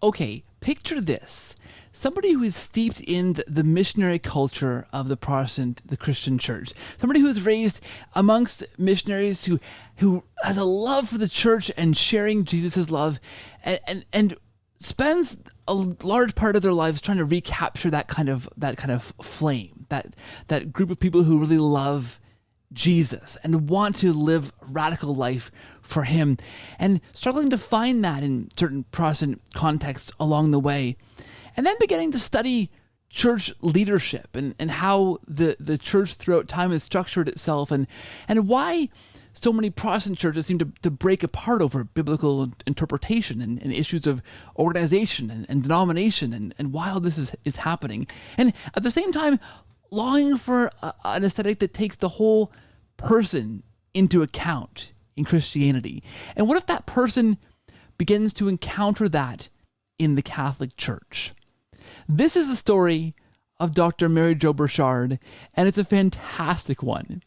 Okay, picture this. Somebody who is steeped in the missionary culture of the Christian church. Somebody who is raised amongst missionaries who has a love for the church and sharing Jesus' love and spends a large part of their lives trying to recapture that kind of flame, that group of people who really love Jesus and want to live radical life for him, and struggling to find that in certain Protestant contexts along the way, and then beginning to study church leadership and how the church throughout time has structured itself, and why so many Protestant churches seem to break apart over biblical interpretation and issues of organization and denomination, and why all this is happening. And at the same time, longing for an aesthetic that takes the whole person into account in Christianity. And what if that person begins to encounter that in the Catholic Church? This is the story of Dr. MaryJo Burchard, and it's a fantastic one.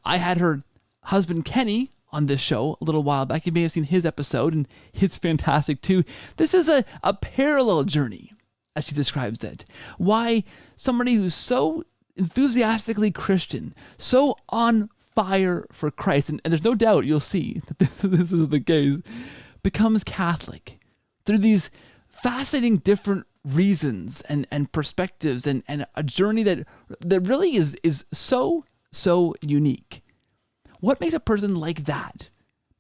I had her husband Kenny on this show a little while back. You may have seen his episode, and it's fantastic too. This is a parallel journey, as she describes it. Why somebody who's so enthusiastically Christian, so on fire for Christ, and there's no doubt you'll see that this is the case, becomes Catholic through these fascinating different reasons and perspectives, and a journey that really is so unique. What makes a person like that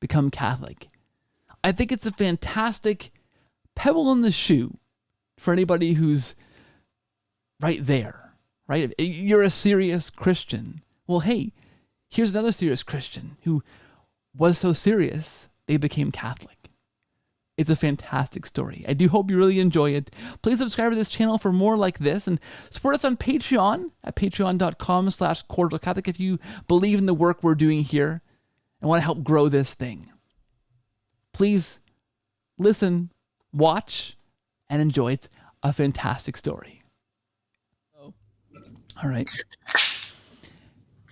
become Catholic? I think it's a fantastic pebble in the shoe for anybody who's right there, right? If you're a serious Christian, well, hey, here's another serious Christian who was so serious they became Catholic. It's a fantastic story. I do hope you really enjoy it. Please subscribe to this channel for more like this, and support us on Patreon at patreon.com/Cordial Catholic if you believe in the work we're doing here and want to help grow this thing. Please listen, watch, and enjoy. It's a fantastic story. All right.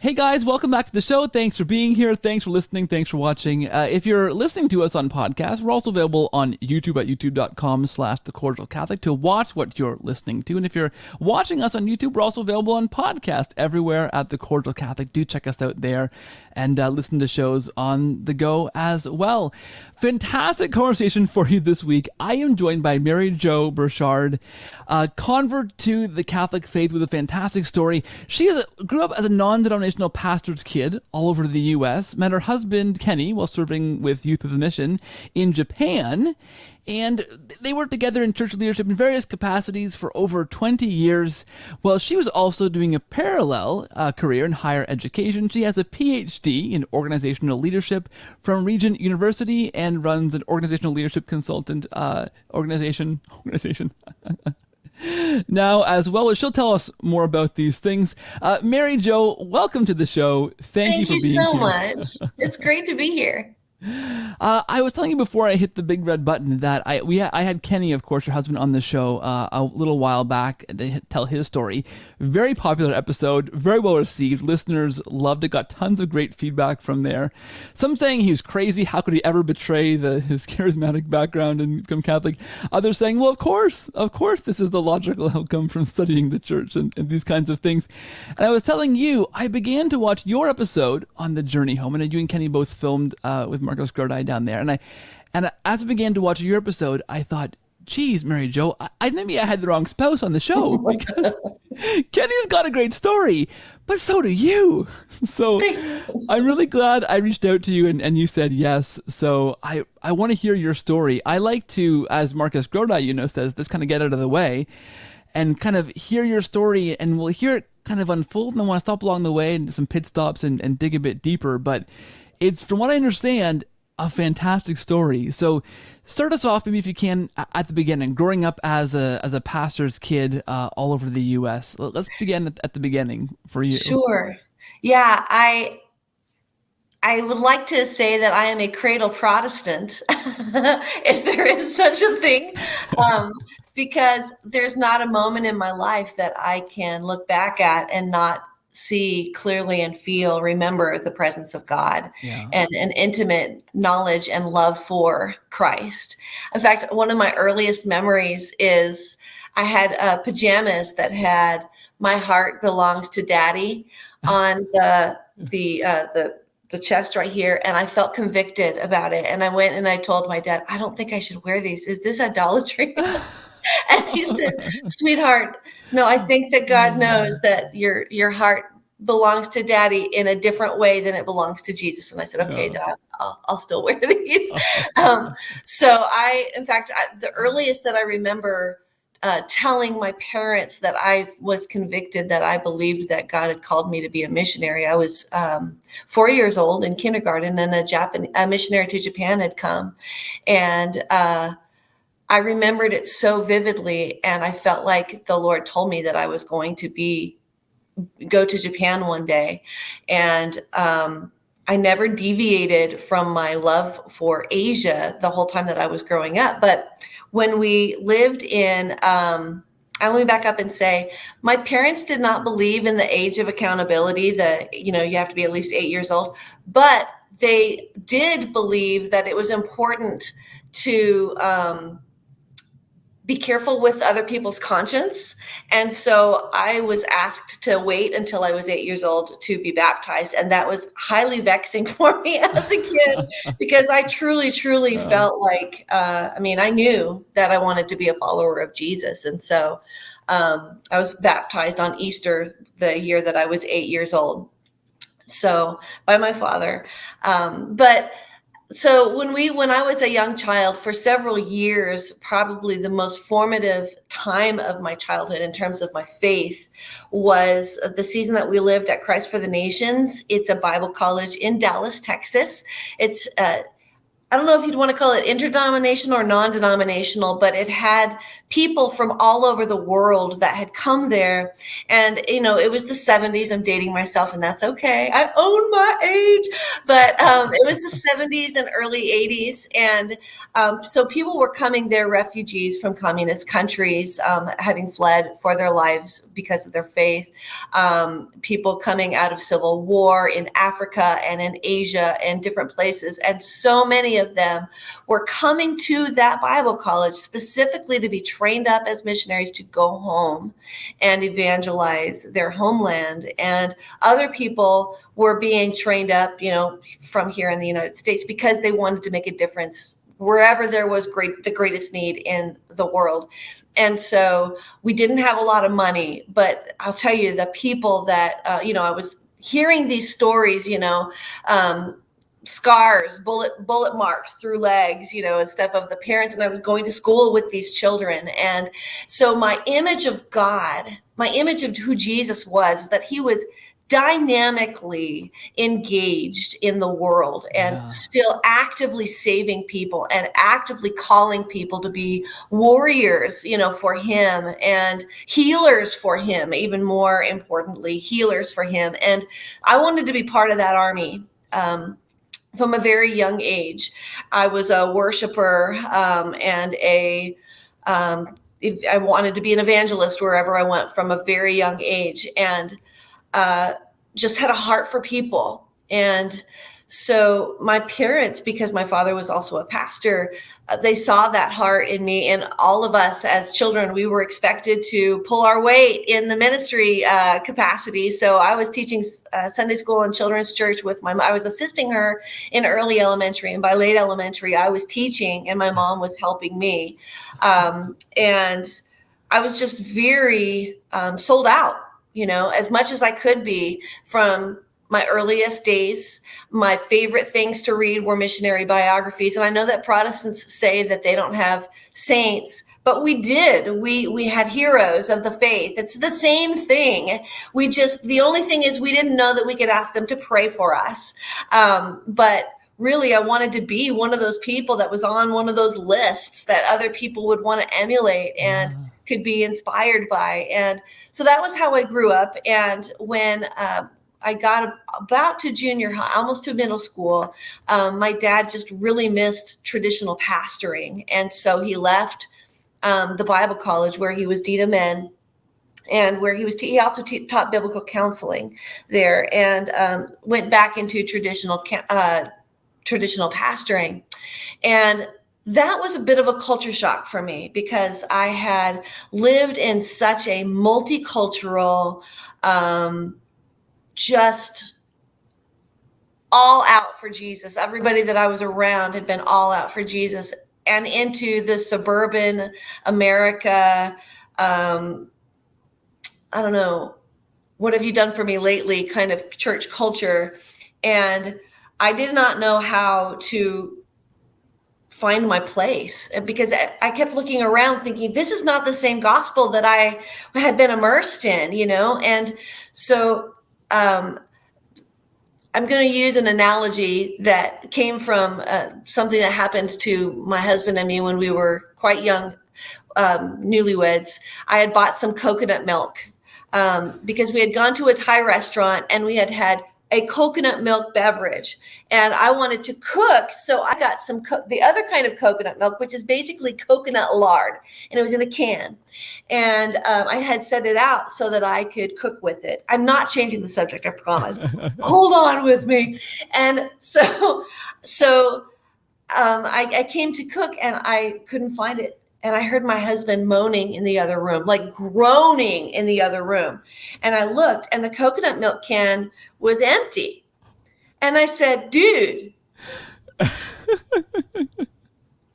Hey guys, welcome back to the show. Thanks for being here. Thanks for listening. Thanks for watching. If you're listening to us on podcast, we're also available on YouTube at youtube.com/The Cordial Catholic to watch what you're listening to. And if you're watching us on YouTube, we're also available on podcast everywhere at The Cordial Catholic. Do check us out there and listen to shows on the go as well. Fantastic conversation for you this week. I am joined by MaryJo Burchard, a convert to the Catholic faith with a fantastic story. She grew up as a non-denominational pastor's kid all over the U.S., met her husband Kenny while serving with Youth with a Mission in Japan, and they worked together in church leadership in various capacities for over 20 years. Well, she was also doing a parallel career in higher education. She has a PhD in organizational leadership from Regent University and runs an organizational leadership consultant organization now as well, as she'll tell us more about these things. MaryJo, welcome to the show. Thank you for being here. Thank you so much. It's great to be here. I was telling you before I hit the big red button that I had Kenny, of course, your husband, on the show a little while back to tell his story. Very popular episode, very well received. Listeners loved it, got tons of great feedback from there. Some saying he was crazy. How could he ever betray his charismatic background and become Catholic? Others saying, well, of course, this is the logical outcome from studying the church and these kinds of things. And I was telling you, I began to watch your episode on the journey home, and you and Kenny both filmed with Marcos Grodi down there. And as I began to watch your episode, I thought, geez, MaryJo, maybe I had the wrong spouse on the show, because Kenny's got a great story, but so do you. So I'm really glad I reached out to you and you said yes. So I want to hear your story. I like to, as Marcus Grodi, says, this kind of get out of the way and kind of hear your story, and we'll hear it kind of unfold, and I want to stop along the way and some pit stops and dig a bit deeper. But it's, from what I understand, a fantastic story. So start us off, maybe if you can, at the beginning, growing up as a pastor's kid all over the U.S. Let's begin at the beginning for you. Sure. Yeah, I would like to say that I am a cradle Protestant, if there is such a thing, because there's not a moment in my life that I can look back at and not see clearly and remember the presence of God Yeah. and an intimate knowledge and love for Christ. In fact, one of my earliest memories is I had pajamas that had "My heart belongs to Daddy" on the chest right here, and I felt convicted about it. And I went and I told my dad, "I don't think I should wear these. Is this idolatry?" And he said, "Sweetheart, no, I think that God knows that your heart belongs to Daddy in a different way than it belongs to Jesus." And I said, "Okay, Yeah. then I'll still wear these." So in fact, the earliest that I remember telling my parents that I was convicted that I believed that God had called me to be a missionary. I was 4 years old in kindergarten, and a missionary to Japan had come, and I remembered it so vividly, and I felt like the Lord told me that I was going to go to Japan one day. And I never deviated from my love for Asia the whole time that I was growing up. But when we lived let me back up and say, my parents did not believe in the age of accountability, that, you have to be at least 8 years old, but they did believe that it was important to be careful with other people's conscience. And so I was asked to wait until I was 8 years old to be baptized. And that was highly vexing for me as a kid, because I truly, truly felt like, I knew that I wanted to be a follower of Jesus. And so I was baptized on Easter, the year that I was 8 years old. So by my father. So when I was a young child, for several years, probably the most formative time of my childhood in terms of my faith was the season that we lived at Christ for the Nations. It's a Bible college in Dallas, Texas. It's I don't know if you'd want to call it interdenominational or non-denominational, but it had people from all over the world that had come there. And, it was the 70s. I'm dating myself, and that's okay. I own my age. But it was the 70s and early 80s. And so people were coming there, refugees from communist countries, having fled for their lives because of their faith. People coming out of civil war in Africa and in Asia and different places. And so many of them were coming to that Bible college specifically to be trained up as missionaries to go home and evangelize their homeland. And other people were being trained up, from here in the United States, because they wanted to make a difference wherever there was the greatest need in the world. And so we didn't have a lot of money, but I'll tell you, the people that, I was hearing these stories, scars, bullet marks through legs, and stuff of the parents. And I was going to school with these children. And so my image of God, my image of who Jesus was, is that he was dynamically engaged in the world and still actively saving people and actively calling people to be warriors, for him, and healers for him, even more importantly, healers for him. And I wanted to be part of that army. From a very young age. I was a worshiper and I wanted to be an evangelist wherever I went from a very young age, and just had a heart for people. And so my parents, because my father was also a pastor, they saw that heart in me. And all of us as children, we were expected to pull our weight in the ministry capacity. So I was teaching Sunday school and children's church with I was assisting her in early elementary. And by late elementary, I was teaching and my mom was helping me. And I was just very sold out, as much as I could be. From my earliest days, my favorite things to read were missionary biographies. And I know that Protestants say that they don't have saints, but we did. We had heroes of the faith. It's the same thing. The only thing is we didn't know that we could ask them to pray for us. But really, I wanted to be one of those people that was on one of those lists that other people would want to emulate and could be inspired by. And so that was how I grew up. And when I got about to junior high, almost to middle school, my dad just really missed traditional pastoring. And so he left the Bible college where he was dean of men and where he also taught biblical counseling there, and went back into traditional pastoring. And that was a bit of a culture shock for me, because I had lived in such a multicultural, just all out for Jesus. Everybody that I was around had been all out for Jesus, and into the suburban America, I don't know, what have you done for me lately kind of church culture. And I did not know how to find my place, because I kept looking around thinking, this is not the same gospel that I had been immersed in, And so I'm going to use an analogy that came from something that happened to my husband and me when we were quite young, newlyweds. I had bought some coconut milk because we had gone to a Thai restaurant and we had a coconut milk beverage, and I wanted to cook. So I got the other kind of coconut milk, which is basically coconut lard, and it was in a can. And I had set it out so that I could cook with it. I'm not changing the subject, I promise. Hold on with me. And so I came to cook and I couldn't find it. And I heard my husband moaning in the other room, like groaning in the other room. And I looked, and the coconut milk can was empty. And I said, dude,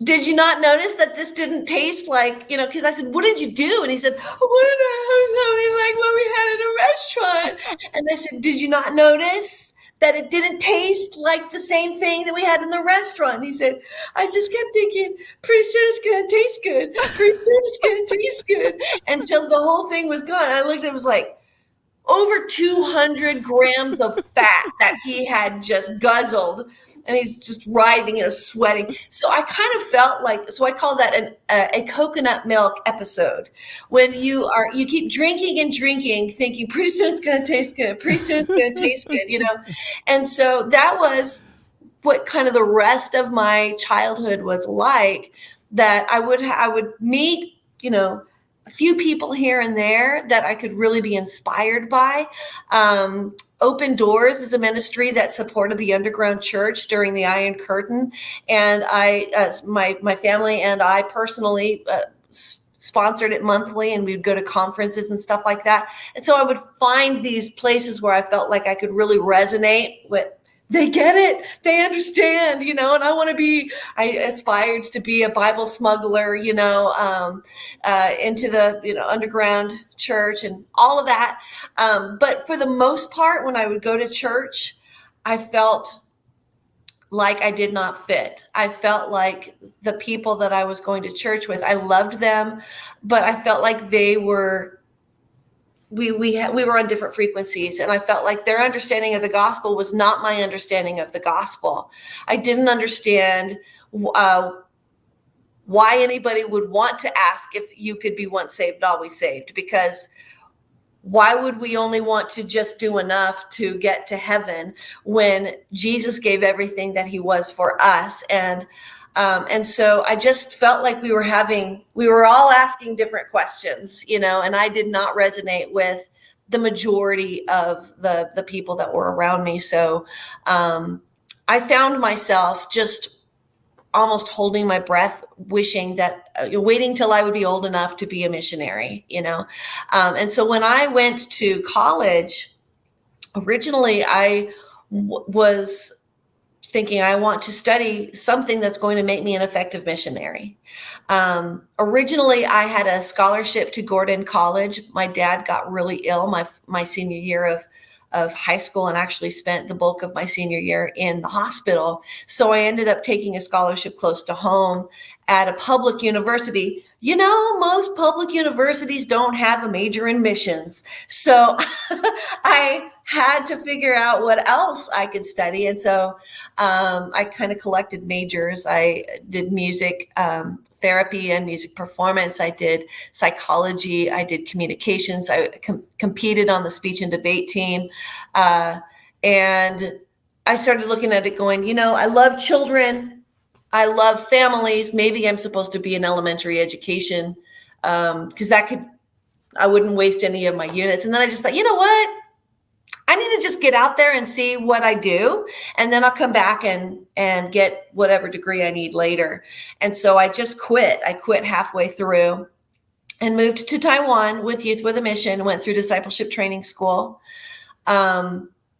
did you not notice that this didn't taste like, because I said, what did you do? And he said, what did I have something like what we had in a restaurant? And I said, did you not notice that it didn't taste like the same thing that we had in the restaurant? And he said, I just kept thinking, pretty soon it's going to taste good. Pretty soon it's going to taste good. Until the whole thing was gone. And I looked at it, was like over 200 grams of fat that he had just guzzled. And he's just writhing, sweating. So I kind of felt like, so I call that a coconut milk episode. When you keep drinking and drinking, thinking pretty soon it's going to taste good. Pretty soon it's going to taste good, And so that was what kind of the rest of my childhood was like. That I would meet, a few people here and there that I could really be inspired by. Open Doors is a ministry that supported the underground church during the Iron Curtain. And my family and I personally sponsored it monthly, and we'd go to conferences and stuff like that. And so I would find these places where I felt like I could really resonate with. They get it. They understand, and I aspired to be a Bible smuggler, into the, underground church and all of that. But for the most part, when I would go to church, I felt like I did not fit. I felt like the people that I was going to church with, I loved them, but I felt like they were we were on different frequencies, and I felt like their understanding of the gospel was not my understanding of the gospel. I didn't understand why anybody would want to ask if you could be once saved, always saved, because why would we only want to just do enough to get to heaven when Jesus gave everything that he was for us? And so I just felt like we were all asking different questions, and I did not resonate with the majority of the people that were around me. So I found myself just almost holding my breath, wishing that, waiting till I would be old enough to be a missionary, And so when I went to college, originally I was thinking I want to study something that's going to make me an effective missionary. Originally, I had a scholarship to Cordial College. My dad got really ill my senior year of high school, and actually spent the bulk of my senior year in the hospital. So I ended up taking a scholarship close to home at a public university. Most public universities don't have a major in missions. So I had to figure out what else I could study. And so I kind of collected majors. I did music therapy and music performance. I did psychology. I did communications. I competed on the speech and debate team. And I started looking at it going, I love children. I love families. Maybe I'm supposed to be in elementary education, because that could I wouldn't waste any of my units. And then I just thought, you know what? I need to just get out there and see what I do. And then I'll come back and get whatever degree I need later. And so I just quit. I quit halfway through and moved to Taiwan with Youth with a Mission, went through discipleship training school.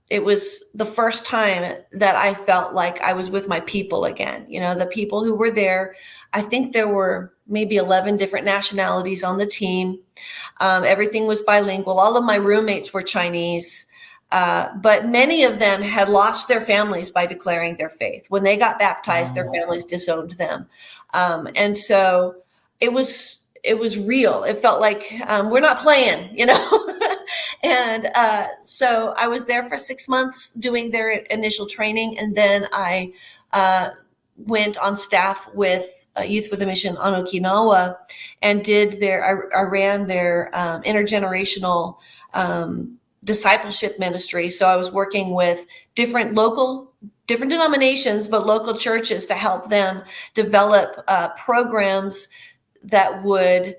It was the first time that I felt like I was with my people again. You know, the people who were there, I think there were maybe 11 different nationalities on the team. Everything was bilingual. All of my roommates were Chinese, but many of them had lost their families by declaring their faith. When they got baptized, their families disowned them. And so it was real. It felt like we're not playing, you know. And so I was there for 6 months doing their initial training. And then I went on staff with Youth with a Mission on Okinawa and I ran their intergenerational discipleship ministry. So I was working with different denominations, but local churches to help them develop programs that would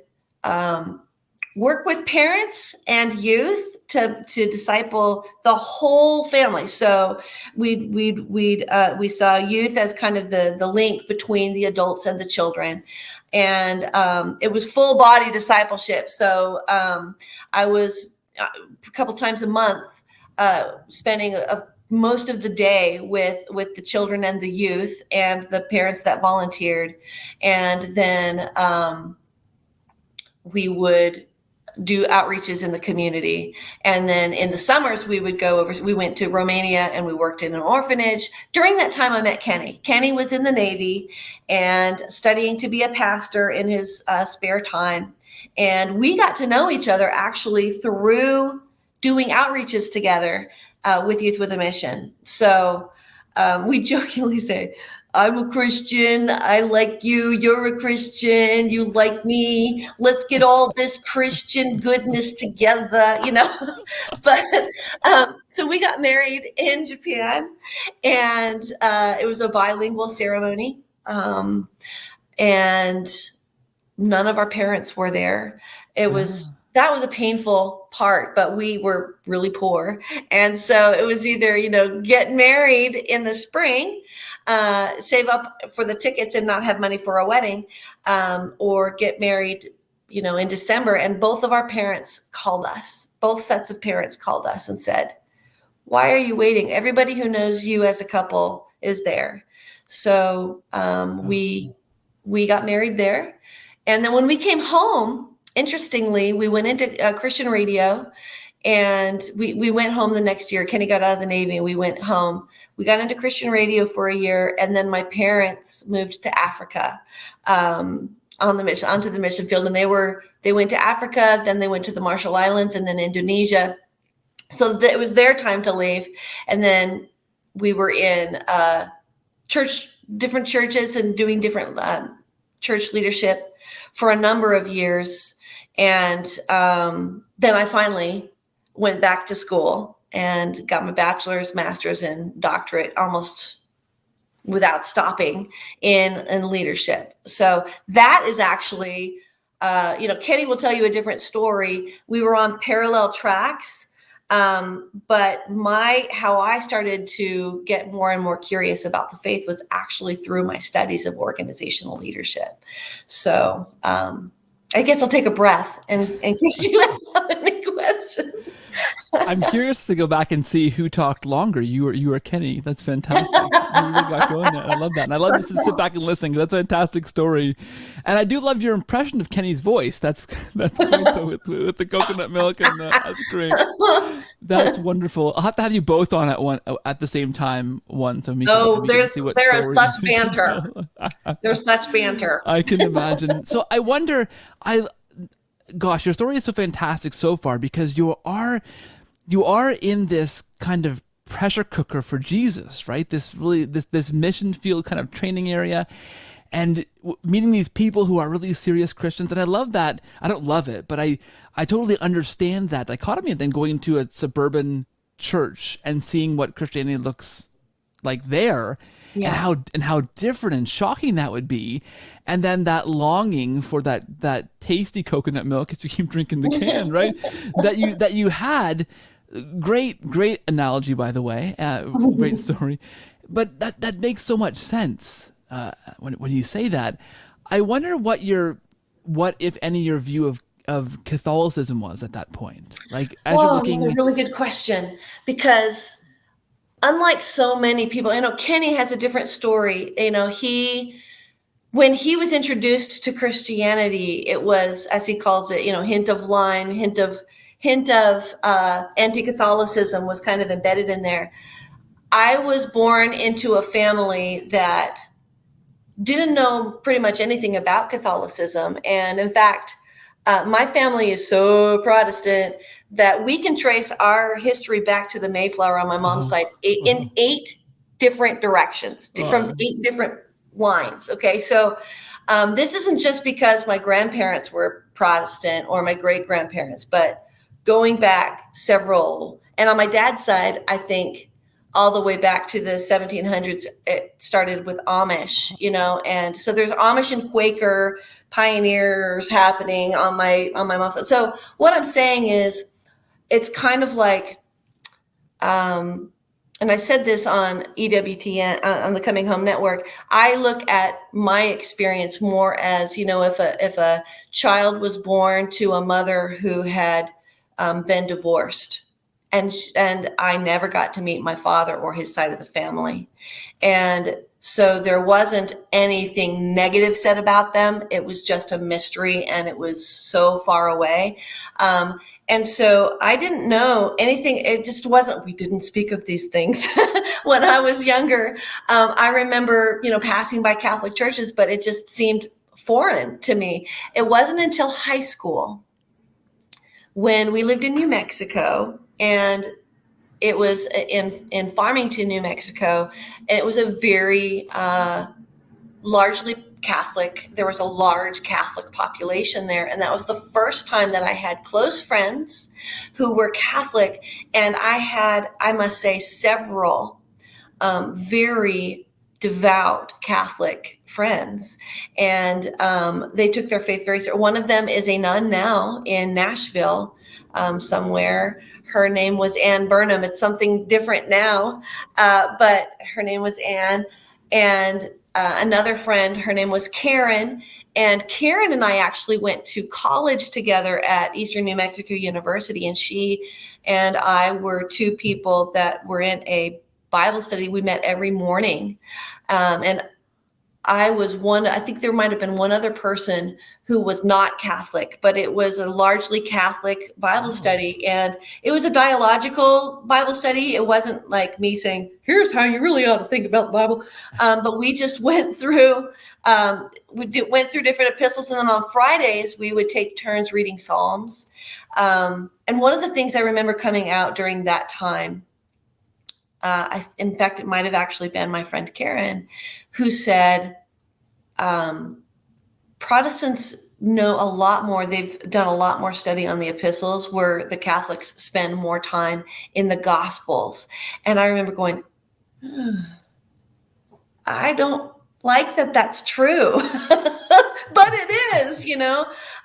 work with parents and youth to disciple the whole family. So we saw youth as kind of the link between the adults and the children, and it was full body discipleship. So I was a couple times a month spending most of the day with the children and the youth and the parents that volunteered, and then we would do outreaches in the community. And then in the summers, we went to Romania and we worked in an orphanage. During that time, I met Kenny. Kenny was in the Navy and studying to be a pastor in his spare time. And we got to know each other actually through doing outreaches together with Youth with a Mission. So we jokingly say, I'm a Christian. I like you. You're a Christian. You like me. Let's get all this Christian goodness together, you know. But so we got married in Japan, and it was a bilingual ceremony. And none of our parents were there. That was a painful part, but we were really poor. And so it was either, you know, get married in the spring, save up for the tickets and not have money for a wedding, or get married, you know, in December. And both of our parents called us. Both sets of parents called us and said, why are you waiting? Everybody who knows you as a couple is there. So we got married there. And then when we came home, interestingly, we went into Christian radio, and we went home the next year. Kenny got out of the Navy and we went home. We got into Christian radio for a year, and then my parents moved to Africa onto the mission field. And they went to Africa, then they went to the Marshall Islands, and then Indonesia. So it was their time to leave. And then we were in different churches and doing different church leadership for a number of years. And then I finally went back to school and got my bachelor's, master's, and doctorate almost without stopping in leadership. So that is actually, Kenny will tell you a different story. We were on parallel tracks, but how I started to get more and more curious about the faith was actually through my studies of organizational leadership. So I guess I'll take a breath in case you have any questions. I'm curious to go back and see who talked longer, you or Kenny. That's fantastic. You really got going there. I love that. And I love just to sit back and listen. That's a fantastic story. And I do love your impression of Kenny's voice. That's great though, with the coconut milk, and that's great. That's wonderful. I'll have to have you both on at the same time once. So there is such banter. There's such banter. I can imagine. So I wonder, gosh, your story is so fantastic so far, because you are in this kind of pressure cooker for Jesus, right? This mission field kind of training area, and meeting these people who are really serious Christians. And I love that. I don't love it, but I totally understand that dichotomy of then going to a suburban church and seeing what Christianity looks like there. Yeah. and how different and shocking that would be, and then that longing for that tasty coconut milk as you keep drinking the can, right? That you had. Great analogy, by the way. Great story, but that makes so much sense when you say that. I wonder what if any your view of Catholicism was at that point. Like as you're Well, that's a looking. really good question, because unlike so many people, Kenny has a different story. When he was introduced to Christianity, it was, as he calls it, hint of lime, hint of anti-Catholicism was kind of embedded in there. I was born into a family that didn't know pretty much anything about Catholicism. And in fact, my family is so Protestant that we can trace our history back to the Mayflower on my mom's side in 8 different directions, from 8 different lines. Okay, so this isn't just because my grandparents were Protestant or my great-grandparents, but going back several, and on my dad's side, I think all the way back to the 1700s, it started with Amish, and so there's Amish and Quaker pioneers happening on my mom's side. So what I'm saying is, it's kind of like, and I said this on EWTN, on the Coming Home Network, I look at my experience more as, if a child was born to a mother who had been divorced, and I never got to meet my father or his side of the family. And so there wasn't anything negative said about them. It was just a mystery, and it was so far away. And so I didn't know anything. It just wasn't, we didn't speak of these things when I was younger. I remember, passing by Catholic churches, but it just seemed foreign to me. It wasn't until high school, when we lived in New Mexico, and it was in Farmington, New Mexico, and it was a very largely Catholic. There was a large Catholic population there, and that was the first time that I had close friends who were Catholic, and I had, I must say, several very devout Catholic friends, and they took their faith very seriously. One of them is a nun now in Nashville, somewhere. Her name was Ann Burnham. It's something different now, but her name was Ann. And another friend, her name was Karen. And Karen and I actually went to college together at Eastern New Mexico University. And she and I were 2 people that were in a Bible study. We met every morning. And I was one, I think there might have been one other person who was not Catholic, but it was a largely Catholic Bible study. And it was a dialogical Bible study. It wasn't like me saying, here's how you really ought to think about the Bible. But we just went through, went through different epistles. And then on Fridays, we would take turns reading Psalms. And one of the things I remember coming out during that time, in fact, it might have actually been my friend Karen, who said, Protestants know a lot more. They've done a lot more study on the epistles, where the Catholics spend more time in the Gospels. And I remember going, I don't like that that's true, but it is,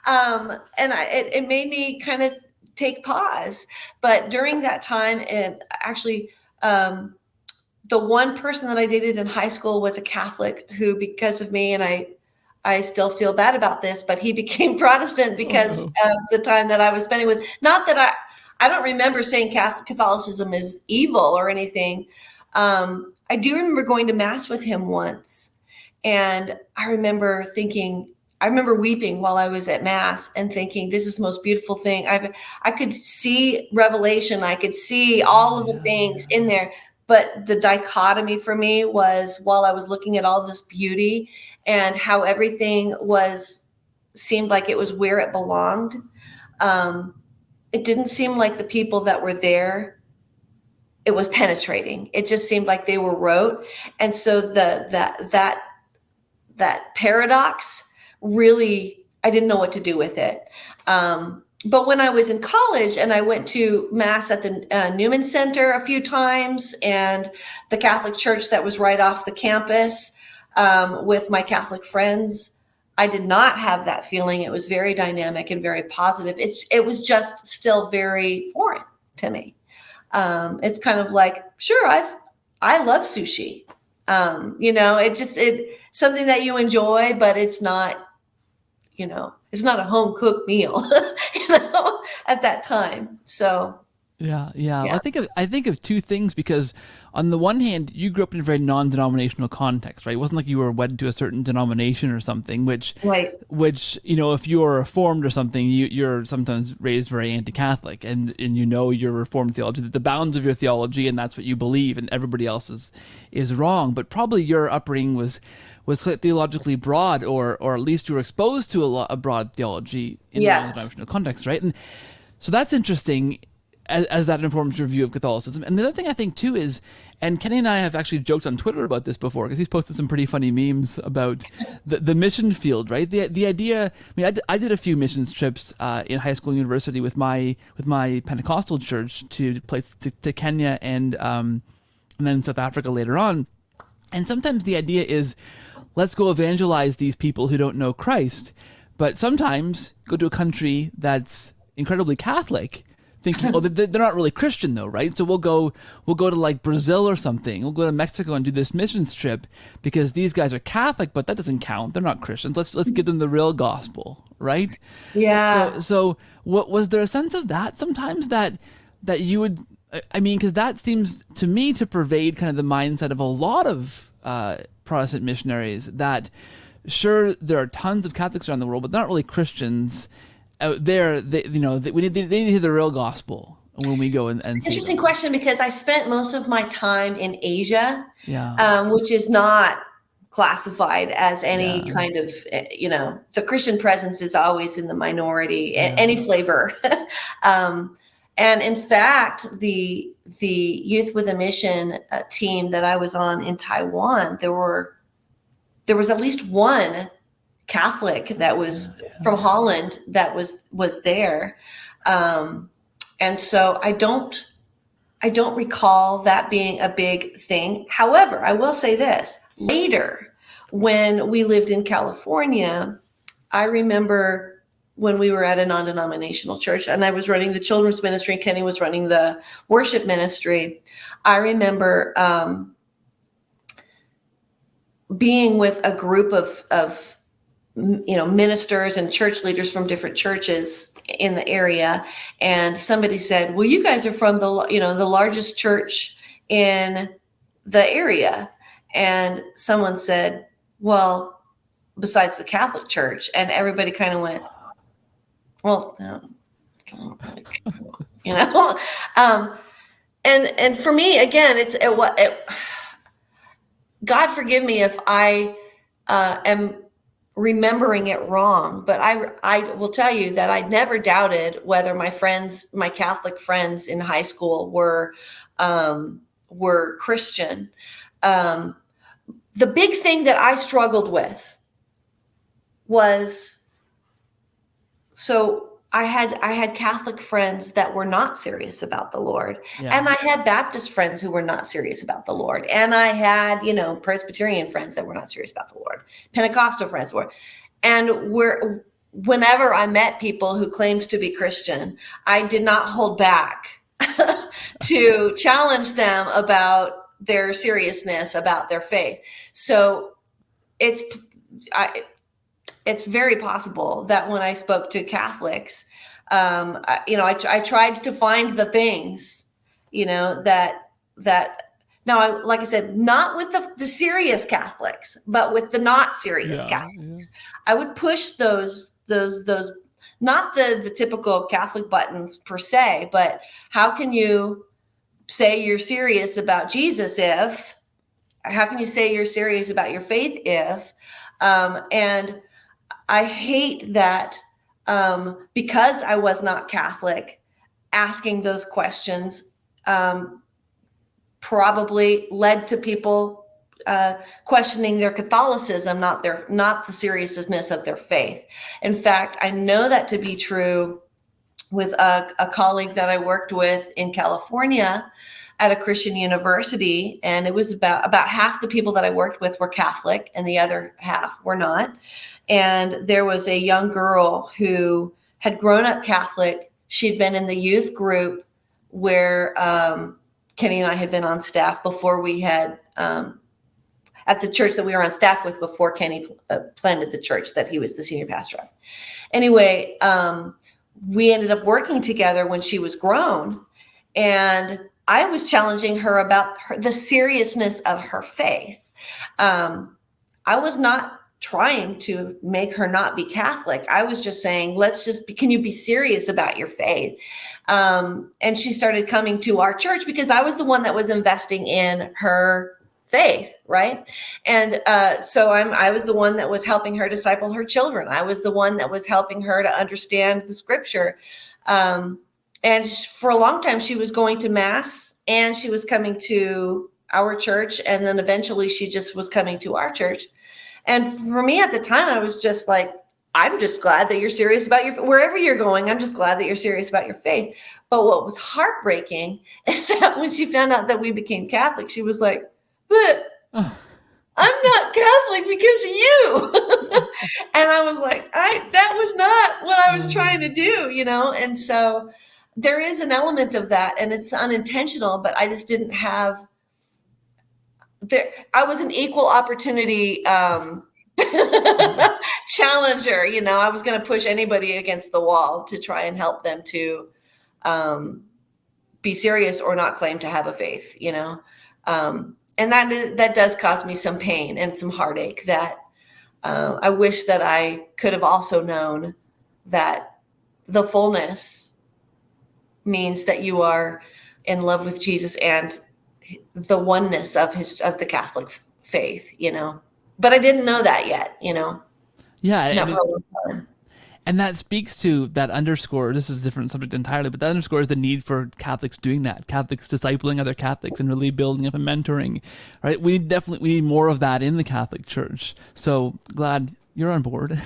and it made me kind of take pause. But during that time, and actually, the one person that I dated in high school was a Catholic who, because of me, and I still feel bad about this, but he became Protestant because of the time that I was spending with. Not that I don't remember saying Catholicism is evil or anything. I do remember going to Mass with him once, and I remember weeping while I was at Mass and thinking, this is the most beautiful thing. I could see Revelation. I could see all of the things in there. But the dichotomy for me was, while I was looking at all this beauty and how everything seemed like it was where it belonged, it didn't seem like the people that were there, it was penetrating. It just seemed like they were rote. And so that paradox, really, I didn't know what to do with it. but when I was in college and I went to Mass at the Newman Center a few times, and the Catholic church that was right off the campus, with my Catholic friends, I did not have that feeling. It was very dynamic and very positive. It was just still very foreign to me. It's kind of like, sure, I love sushi. It's something that you enjoy, but it's not, it's not a home cooked meal, at that time. So Yeah. yeah, I think of two things, because on the one hand, you grew up in a very non-denominational context, right? It wasn't like you were wedded to a certain denomination or something, right. which if you're reformed or something, you're sometimes raised very anti-Catholic, and your reformed theology, that the bounds of your theology, and that's what you believe, and everybody else is wrong. But probably your upbringing was theologically broad, or at least you were exposed to a broad theology in a Yes. non-denominational context, right? And so that's interesting, as that informs your view of Catholicism. And the other thing I think too is, and Kenny and I have actually joked on Twitter about this before, because he's posted some pretty funny memes about the mission field, right? The idea. I mean, I did a few missions trips in high school and university with my Pentecostal church to places to Kenya and then South Africa later on. And sometimes the idea is, let's go evangelize these people who don't know Christ. But sometimes go to a country that's incredibly Catholic, thinking, oh, they're not really Christian though, right? So we'll go to like Brazil or something. We'll go to Mexico and do this missions trip because these guys are Catholic, but that doesn't count. They're not Christians. Let's give them the real gospel, right? Yeah. So what was there a sense of that sometimes that you would? I mean, because that seems to me to pervade kind of the mindset of a lot of Protestant missionaries, that sure, there are tons of Catholics around the world, but they're not really Christians out there. They need to hear the real gospel when we go and see Interesting them. question, because I spent most of my time in Asia, Yeah. which is not classified as any Yeah. kind of, the Christian presence is always in the minority, Yeah. any flavor. And in fact, the Youth with a Mission team that I was on in Taiwan, there was at least one Catholic that was from Holland that was there. And so I don't recall that being a big thing. However, I will say this. Later, when we lived in California, I remember when we were at a non-denominational church and I was running the children's ministry and Kenny was running the worship ministry. I remember being with a group of ministers and church leaders from different churches in the area, and somebody said, well, you guys are from the largest church in the area. And someone said, well, besides the Catholic Church, and everybody kind of went, well, and for me, again, God forgive me if I am remembering it wrong, but I will tell you that I never doubted whether my Catholic friends in high school were Christian. The big thing that I struggled with was, so I had Catholic friends that were not serious about the Lord. Yeah. And I had Baptist friends who were not serious about the Lord. And I had, Presbyterian friends that were not serious about the Lord. Pentecostal friends were. And whenever I met people who claimed to be Christian, I did not hold back to challenge them about their seriousness about their faith. So it's very possible that when I spoke to Catholics, I tried to find the things, that now, like I said, not with the serious Catholics, but with the not serious Catholics. Yeah. I would push those, not the typical Catholic buttons per se, but how can you say you're serious about Jesus how can you say you're serious about your faith and I hate that because I was not Catholic, asking those questions probably led to people questioning their Catholicism, not the seriousness of their faith. In fact, I know that to be true with a colleague that I worked with in California at a Christian university. And it was about half the people that I worked with were Catholic and the other half were not. And there was a young girl who had grown up Catholic. She'd been in the youth group where Kenny and I had been on staff before we had, at the church that we were on staff with before Kenny planted the church that he was the senior pastor of. Anyway, we ended up working together when she was grown, and I was challenging her about the seriousness of her faith. I was not trying to make her not be Catholic. I was just saying, can you be serious about your faith? And she started coming to our church because I was the one that was investing in her faith, right? And so I was the one that was helping her disciple her children. I was the one that was helping her to understand the scripture. And for a long time, she was going to mass and she was coming to our church. And then eventually she just was coming to our church. And for me at the time, I was just like, I'm just glad that you're serious about wherever you're going. I'm just glad that you're serious about your faith. But what was heartbreaking is that when she found out that we became Catholic, she was like, but I'm not Catholic because of you. And I was like, that was not what I was trying to do, And so there is an element of that, and it's unintentional, but I just didn't have I was an equal opportunity challenger. I was going to push anybody against the wall to try and help them to be serious or not claim to have a faith, and that does cause me some pain and some heartache that I wish that I could have also known that the fullness means that you are in love with Jesus and the oneness of the Catholic faith, but I didn't know that yet, Yeah. not for a long time. And that speaks to, that underscore, this is a different subject entirely, but that underscores the need for Catholics doing that, Catholics discipling other Catholics and really building up and mentoring, right? We need more of that in the Catholic Church. So glad you're on board.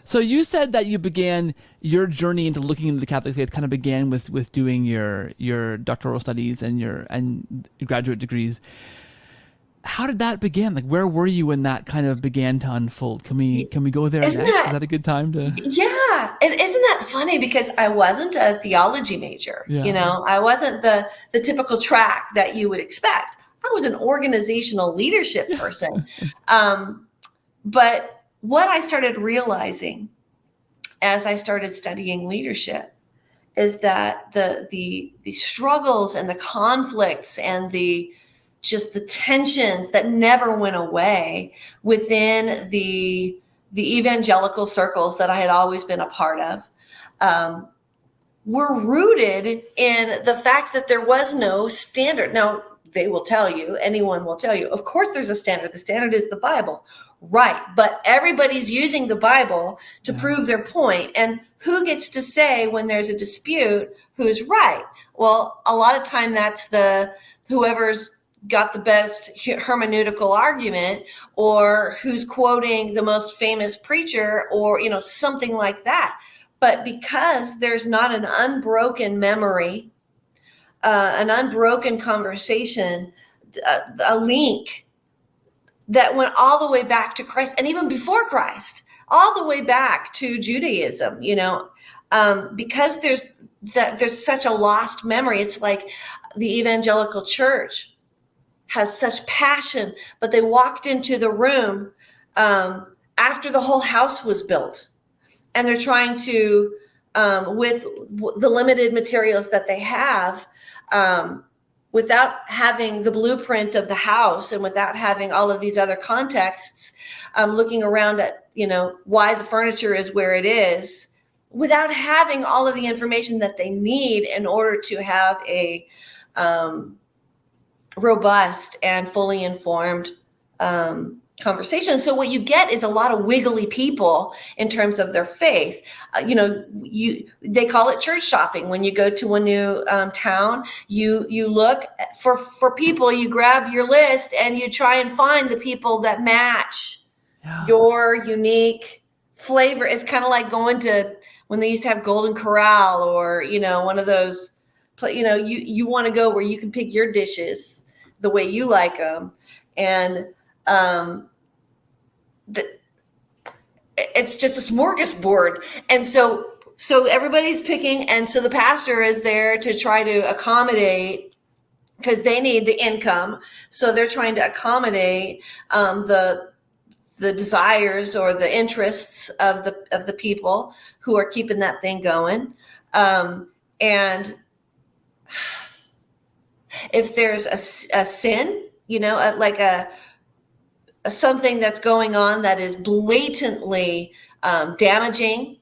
So you said that you began your journey into looking into the Catholic faith kind of began with doing your doctoral studies and your graduate degrees. How did that begin? Like, where were you when that kind of began to unfold? Can we go there next? Is that a good time to? Yeah. And isn't that funny? Because I wasn't a theology major, I wasn't the typical track that you would expect. I was an organizational leadership person. But what I started realizing as I started studying leadership is that the struggles and the conflicts and just the tensions that never went away within the evangelical circles that I had always been a part of were rooted in the fact that there was no standard. Now, they will tell you, anyone will tell you, of course there's a standard. The standard is the Bible. Right. But everybody's using the Bible to prove their point. And who gets to say when there's a dispute, who's right? Well, a lot of time that's whoever's got the best hermeneutical argument, or who's quoting the most famous preacher, or, something like that. But because there's not an unbroken memory, an unbroken conversation, a link that went all the way back to Christ, and even before Christ, all the way back to Judaism, because there's such a lost memory. It's like the evangelical church has such passion, but they walked into the room after the whole house was built, and they're trying to, with the limited materials that they have, without having the blueprint of the house and without having all of these other contexts, looking around at, why the furniture is where it is, without having all of the information that they need in order to have a robust and fully informed conversation. So what you get is a lot of wiggly people in terms of their faith. They call it church shopping. When you go to a new town, you look for people, you grab your list and you try and find the people that match your unique flavor. It's kind of like going to when they used to have Golden Corral, or, one of those, you want to go where you can pick your dishes the way you like them. And it's just a smorgasbord. And so everybody's picking. And so the pastor is there to try to accommodate, because they need the income. So they're trying to accommodate the desires or the interests of the people who are keeping that thing going. And if there's a sin, like a something that's going on that is blatantly damaging,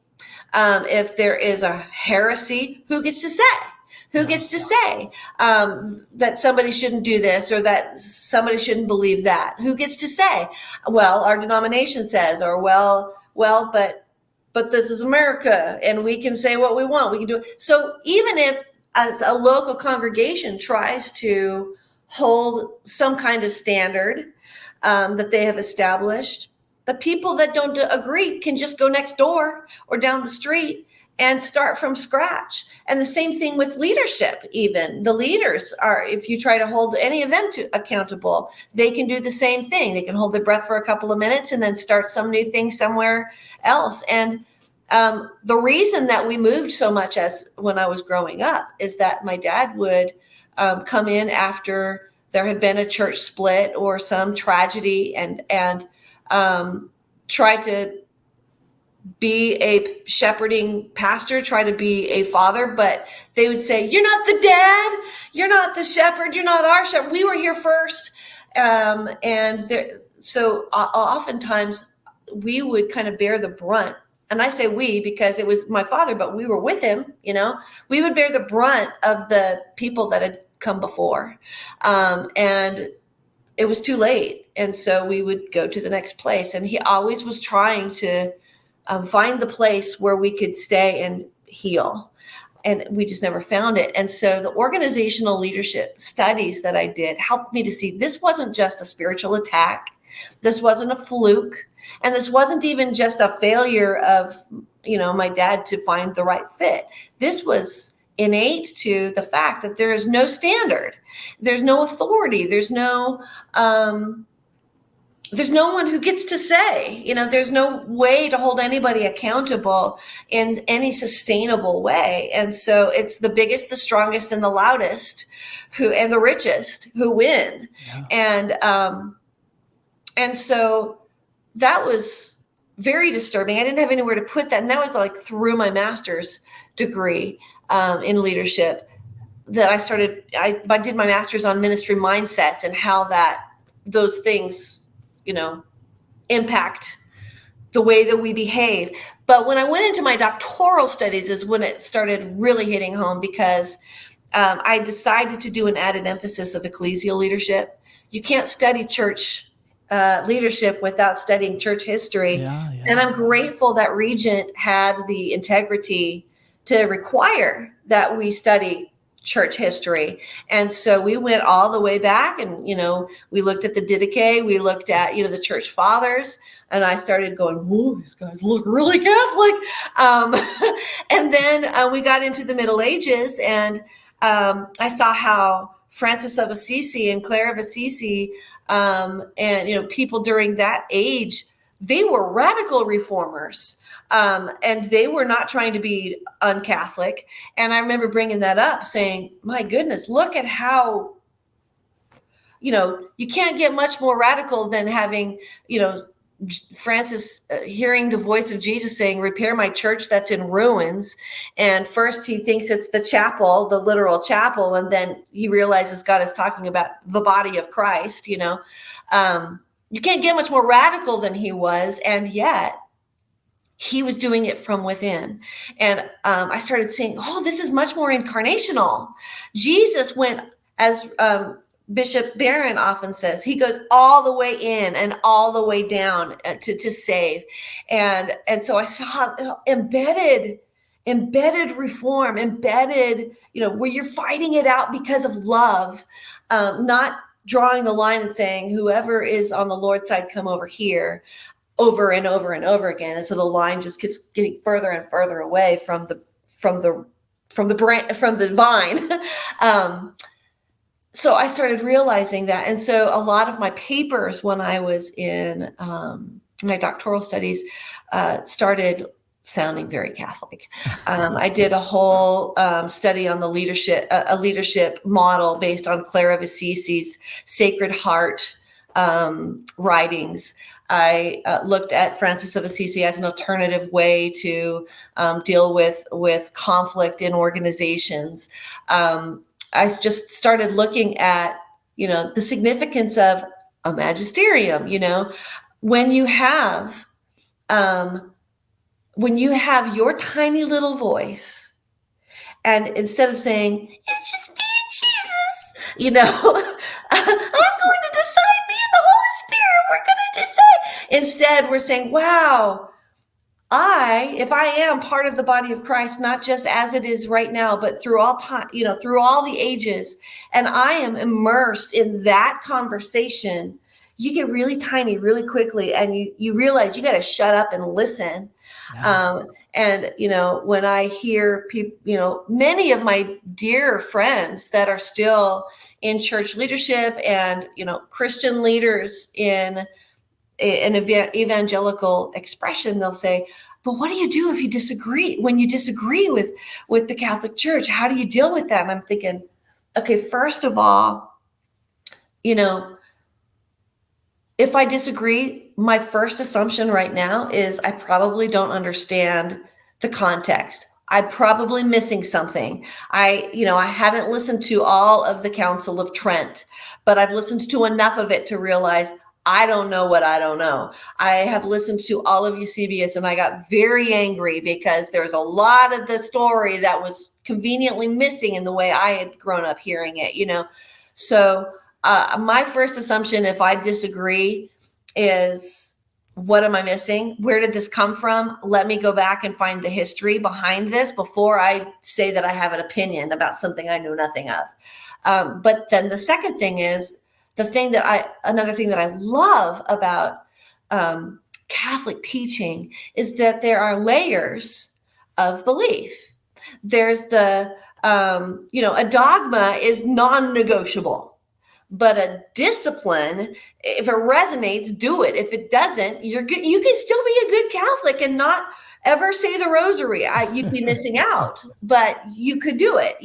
if there is a heresy, who gets to say? Who gets to say that somebody shouldn't do this, or that somebody shouldn't believe that? Who gets to say, well, our denomination says, or well, but this is America and we can say what we want. We can do it. So even if as a local congregation tries to hold some kind of standard that they have established, the people that don't agree can just go next door or down the street and start from scratch. And the same thing with leadership. Even the leaders are, if you try to hold any of them accountable, they can do the same thing. They can hold their breath for a couple of minutes and then start some new thing somewhere else. And the reason that we moved so much as when I was growing up is that my dad would come in after there had been a church split or some tragedy, and try to be a shepherding pastor, try to be a father, but they would say, you're not the dad, you're not the shepherd, you're not our shepherd, we were here first. So oftentimes we would kind of bear the brunt. And I say we because it was my father, but we were with him, we would bear the brunt of the people that had come before. And it was too late. And so we would go to the next place. And he always was trying to find the place where we could stay and heal. And we just never found it. And so the organizational leadership studies that I did helped me to see this wasn't just a spiritual attack. This wasn't a fluke. And this wasn't even just a failure of, my dad to find the right fit. This was innate to the fact that there is no standard. There's no authority. There's no one who gets to say, there's no way to hold anybody accountable in any sustainable way. And so it's the biggest, the strongest, and the loudest and the richest who win. Yeah. And so that was very disturbing. I didn't have anywhere to put that. And that was like through my master's degree in leadership that I did my master's on ministry mindsets and how those things impact the way that we behave. But when I went into my doctoral studies is when it started really hitting home, because I decided to do an added emphasis of ecclesial leadership. You can't study church leadership without studying church history. Yeah. And I'm grateful that Regent had the integrity to require that we study church history. And so we went all the way back and, we looked at the Didache, we looked at, the church fathers, and I started going, whoa, these guys look really Catholic. And then we got into the Middle Ages, and I saw how Francis of Assisi and Clare of Assisi and, people during that age, they were radical reformers. And they were not trying to be un-Catholic. And I remember bringing that up saying, my goodness, look at how, you can't get much more radical than having, Francis hearing the voice of Jesus saying, repair my church that's in ruins. And first he thinks it's the chapel, the literal chapel. And then he realizes God is talking about the body of Christ, you can't get much more radical than he was. And yet, he was doing it from within. And I started seeing, this is much more incarnational. Jesus went, as Bishop Barron often says, he goes all the way in and all the way down to save. And so I saw embedded reform, embedded, where you're fighting it out because of love, not drawing the line and saying, whoever is on the Lord's side, come over here. over and over and over again. And so the line just keeps getting further and further away from the vine. So I started realizing that. And so a lot of my papers when I was in my doctoral studies started sounding very Catholic. I did a whole study on the leadership model based on Clara of Assisi's Sacred Heart writings. I looked at Francis of Assisi as an alternative way to deal with conflict in organizations. I just started looking at, the significance of a magisterium. When you have your tiny little voice, and instead of saying, it's just me and Jesus, I'm going to decide, me and the Holy Spirit, we're going to decide. Instead, we're saying, wow, if I am part of the body of Christ, not just as it is right now, but through all time, through all the ages, and I am immersed in that conversation, you get really tiny really quickly, and you realize you got to shut up and listen. Yeah. And when I hear people, many of my dear friends that are still in church leadership and Christian leaders in an evangelical expression, they'll say, but what do you do if you disagree? When you disagree with the Catholic Church, how do you deal with that? And I'm thinking, okay, first of all, if I disagree, my first assumption right now is I probably don't understand the context. I'm probably missing something. I haven't listened to all of the Council of Trent, but I've listened to enough of it to realize I don't know what I don't know. I have listened to all of Eusebius, and I got very angry because there's a lot of the story that was conveniently missing in the way I had grown up hearing it, So my first assumption, if I disagree, is what am I missing? Where did this come from? Let me go back and find the history behind this before I say that I have an opinion about something I know nothing of. But then the second thing is, another thing that I love about Catholic teaching is that there are layers of belief. There's a dogma is non-negotiable, but a discipline, if it resonates, do it. If it doesn't, you can still be a good Catholic and not ever say the rosary. You'd be missing out, but you could do it,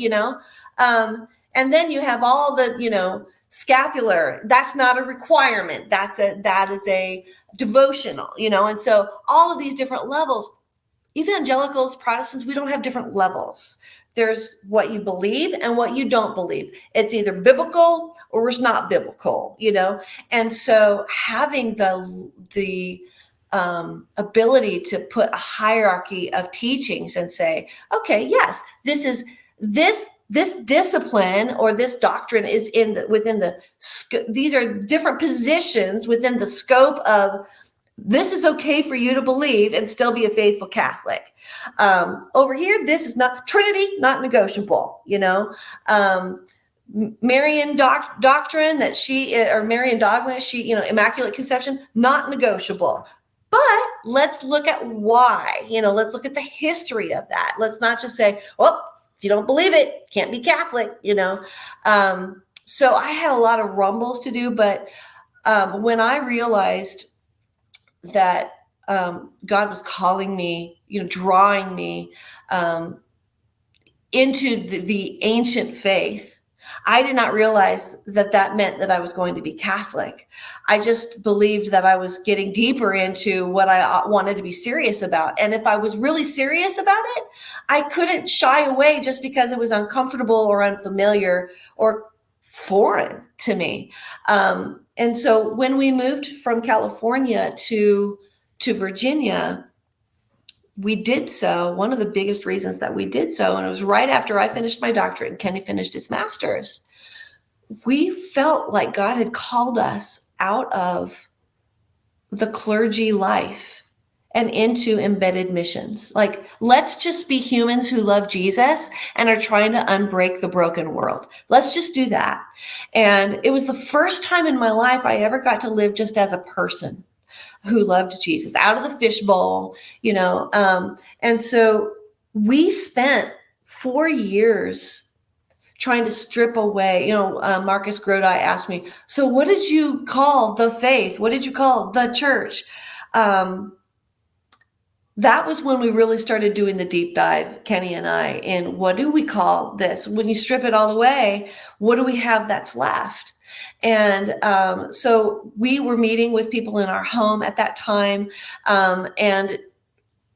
and then you have all the, scapular. That's not a requirement. That is a devotional, and so all of these different levels. Evangelicals, Protestants, we don't have different levels. There's what you believe and what you don't believe. It's either biblical or it's not biblical, and so having the ability to put a hierarchy of teachings and say, okay, yes, this discipline or this doctrine is these are different positions within the scope of this is okay for you to believe and still be a faithful Catholic. Over here, this is not Trinity, not negotiable, Marian doctrine or Marian dogma, Immaculate Conception, not negotiable. But let's look at why, let's look at the history of that. Let's not just say, well, if you don't believe it, can't be Catholic, So I had a lot of rumbles to do, but when I realized that God was calling me, drawing me into the ancient faith, I did not realize that meant that I was going to be Catholic. I just believed that I was getting deeper into what I wanted to be serious about. And if I was really serious about it, I couldn't shy away just because it was uncomfortable or unfamiliar or foreign to me. And so when we moved from California to Virginia, we did so. One of the biggest reasons that we did so, and it was right after I finished my doctorate and Kenny finished his master's, we felt like God had called us out of the clergy life and into embedded missions. Like, let's just be humans who love Jesus and are trying to unbreak the broken world. Let's just do that. And it was the first time in my life I ever got to live just as a person who loved Jesus, out of the fishbowl, and so we spent 4 years trying to strip away, Marcus Grodi asked me, so what did you call the faith? What did you call the church? That was when we really started doing the deep dive, Kenny and I, in what do we call this? When you strip it all away, what do we have that's left? And so we were meeting with people in our home at that time. And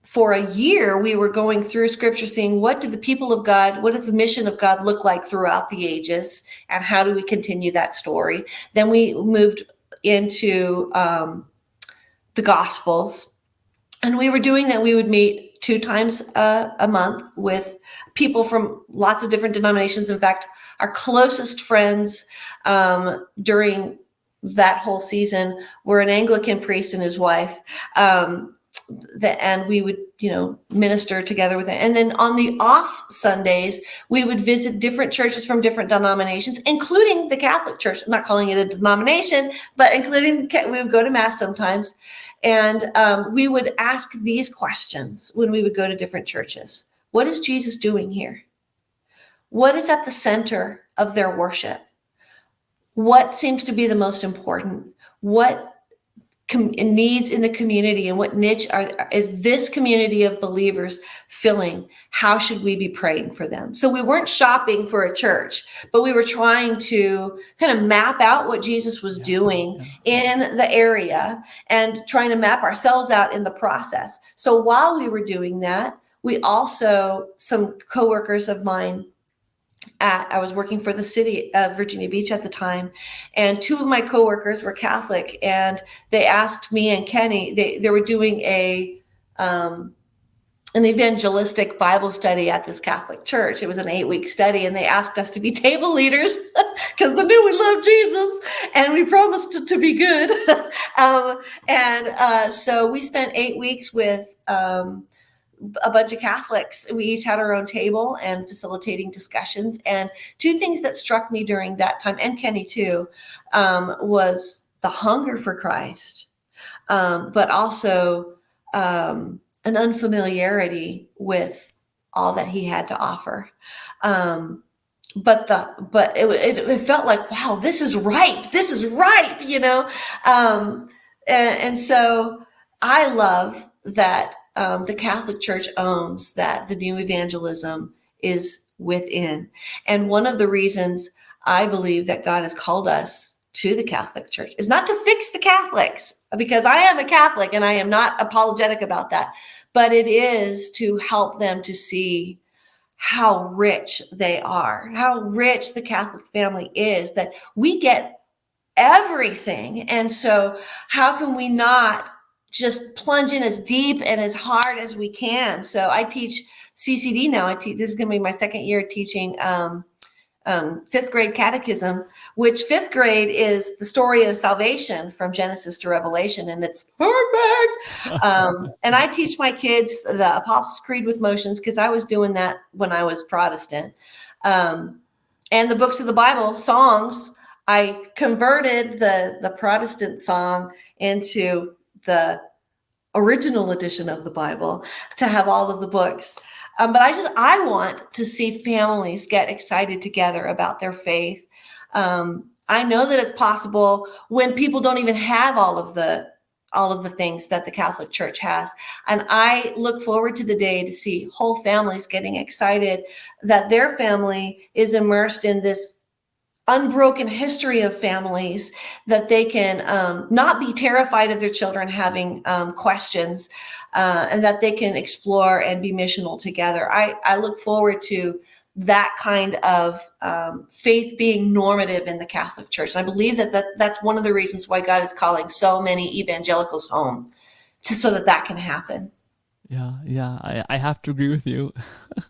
for a year, we were going through scripture, seeing what do the people of God, what does the mission of God look like throughout the ages? And how do we continue that story? Then we moved into the Gospels. And we were doing that. We would meet 2 times a month with people from lots of different denominations. In fact, our closest friends during that whole season were an Anglican priest and his wife. And we would, minister together with them. And then on the off Sundays, we would visit different churches from different denominations, including the Catholic Church. I'm not calling it a denomination, but we would go to Mass sometimes. And we would ask these questions when we would go to different churches. What is Jesus doing here? What is at the center of their worship? What seems to be the most important? What needs in the community, and what niche is this community of believers filling? How should we be praying for them? So we weren't shopping for a church, but we were trying to kind of map out what Jesus was doing in the area and trying to map ourselves out in the process. So while we were doing that, we also, some coworkers of mine, I was working for the city of Virginia Beach at the time, and 2 of my coworkers were Catholic, and they asked me and Kenny, they were doing an evangelistic Bible study at this Catholic church. It was an 8-week study, and they asked us to be table leaders because they knew we loved Jesus and we promised to be good. So we spent 8 weeks with a bunch of Catholics. We each had our own table and facilitating discussions. And 2 things that struck me during that time, and Kenny too, was the hunger for Christ, but also an unfamiliarity with all that he had to offer. But it felt like, wow, this is ripe. This is ripe, and so I love that the Catholic Church owns that the new evangelism is within. And one of the reasons I believe that God has called us to the Catholic Church is not to fix the Catholics, because I am a Catholic and I am not apologetic about that, but it is to help them to see how rich they are, how rich the Catholic family is, that we get everything. And so how can we not just plunge in as deep and as hard as we can? So I teach CCD now. This is going to be my 2nd year teaching 5th grade catechism, which 5th grade is the story of salvation from Genesis to Revelation, and it's perfect. And I teach my kids the Apostles' Creed with motions, because I was doing that when I was Protestant. And the books of the Bible, songs, I converted the Protestant song into the original edition of the Bible to have all of the books. But I want to see families get excited together about their faith. I know that it's possible when people don't even have all of the things that the Catholic Church has. And I look forward to the day to see whole families getting excited that their family is immersed in this unbroken history of families, that they can not be terrified of their children having questions, and that they can explore and be missional together. I look forward to that kind of faith being normative in the Catholic Church. And I believe that's one of the reasons why God is calling so many evangelicals home, so that can happen. Yeah, I have to agree with you.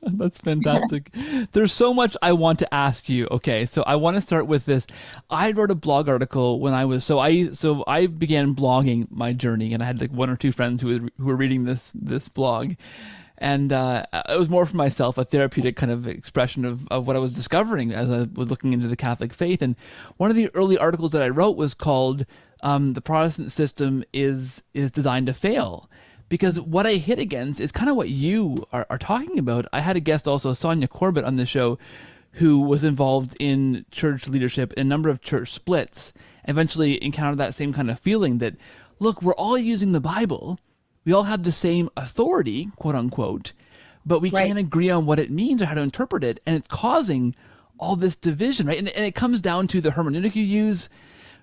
That's fantastic. There's so much I want to ask you. Okay, so I want to start with this. I wrote a blog article when I began blogging my journey, and I had like 1 or 2 friends who were reading this blog. And it was more for myself, a therapeutic kind of expression of what I was discovering as I was looking into the Catholic faith. And one of the early articles that I wrote was called "The Protestant System is Designed to Fail." Because what I hit against is kind of what you are talking about. I had a guest also, Sonia Corbett, on the show, who was involved in church leadership in a number of church splits, eventually encountered that same kind of feeling that, look, we're all using the Bible. We all have the same authority, quote unquote, but we can't agree on what it means or how to interpret it. And it's causing all this division, right? And it comes down to the hermeneutic you use,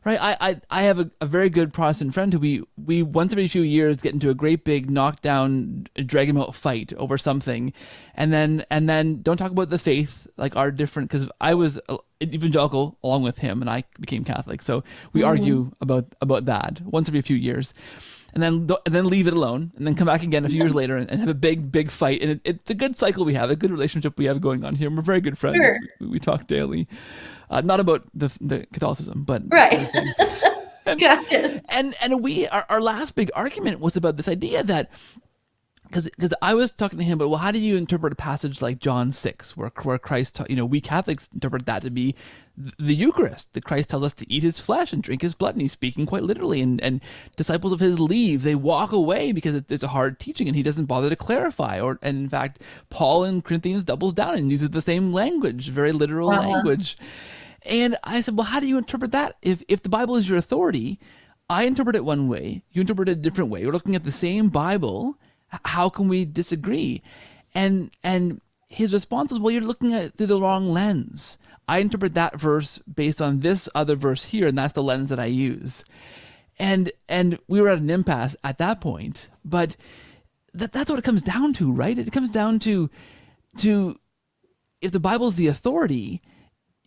right? I have a very good Protestant friend who we once every few years get into a great big knockdown, drag him out fight over something. And then don't talk about the faith, like our different, because I was evangelical along with him and I became Catholic. So we argue about that once every few years. And then leave it alone, and then come back again a few years later and have a big fight. And it's a good cycle we have, a good relationship we have going on here. We're very good friends. Sure. We talk daily, not about the Catholicism, but Right. and, our last big argument was about this idea that, because I was talking to him, but well, how do you interpret a passage like John 6, where Christ, we Catholics interpret that to be the Eucharist, that Christ tells us to eat his flesh and drink his blood, and he's speaking quite literally, and disciples of his leave, they walk away because it's a hard teaching, and he doesn't bother to clarify, and in fact, Paul in Corinthians doubles down and uses the same language, very literal language. And I said, well, how do you interpret that? If the Bible is your authority, I interpret it one way, you interpret it a different way. We're looking at the same Bible. How can we disagree? And his response was, well, you're looking at it through the wrong lens. I interpret that verse based on this other verse here, and that's the lens that I use. And we were at an impasse at that point. But that's what it comes down to, right? It comes down to if the Bible's the authority,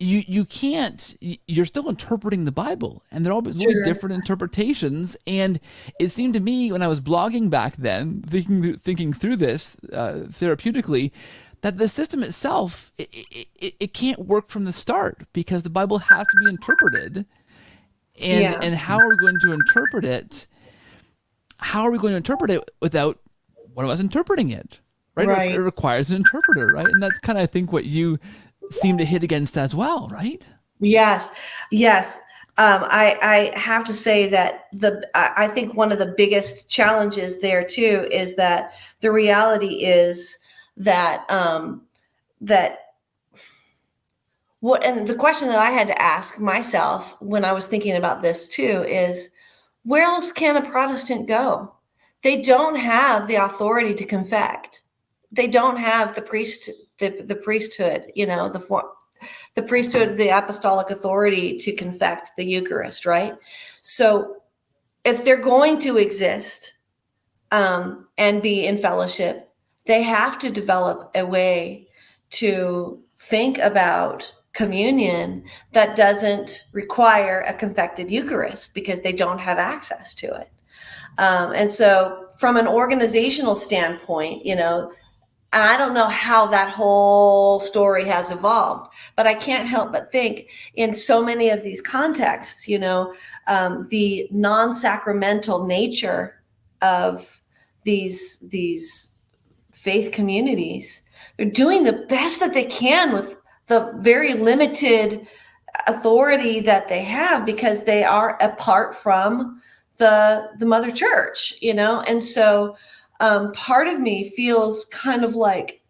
you can't, you're still interpreting the Bible, and there are always really different interpretations. And it seemed to me when I was blogging back then, thinking through this therapeutically, that the system itself, it can't work from the start, because the Bible has to be interpreted. And how are we going to interpret it? How are we going to interpret it without one of us interpreting it? Right? It requires an interpreter, right? And that's kind of, I think, what you seem to hit against as well, right? Yes. I have to say that I think one of the biggest challenges there too is that the reality is that and the question that I had to ask myself when I was thinking about this too is, where else can a Protestant go? They don't have the authority to confect. They don't have the priesthood, the priesthood, the apostolic authority to confect the Eucharist, right? So if they're going to exist and be in fellowship, they have to develop a way to think about communion that doesn't require a confected Eucharist, because they don't have access to it. And so from an organizational standpoint, and I don't know how that whole story has evolved, but I can't help but think in so many of these contexts, the non-sacramental nature of these faith communities, they're doing the best that they can with the very limited authority that they have, because they are apart from the mother church, and so part of me feels kind of like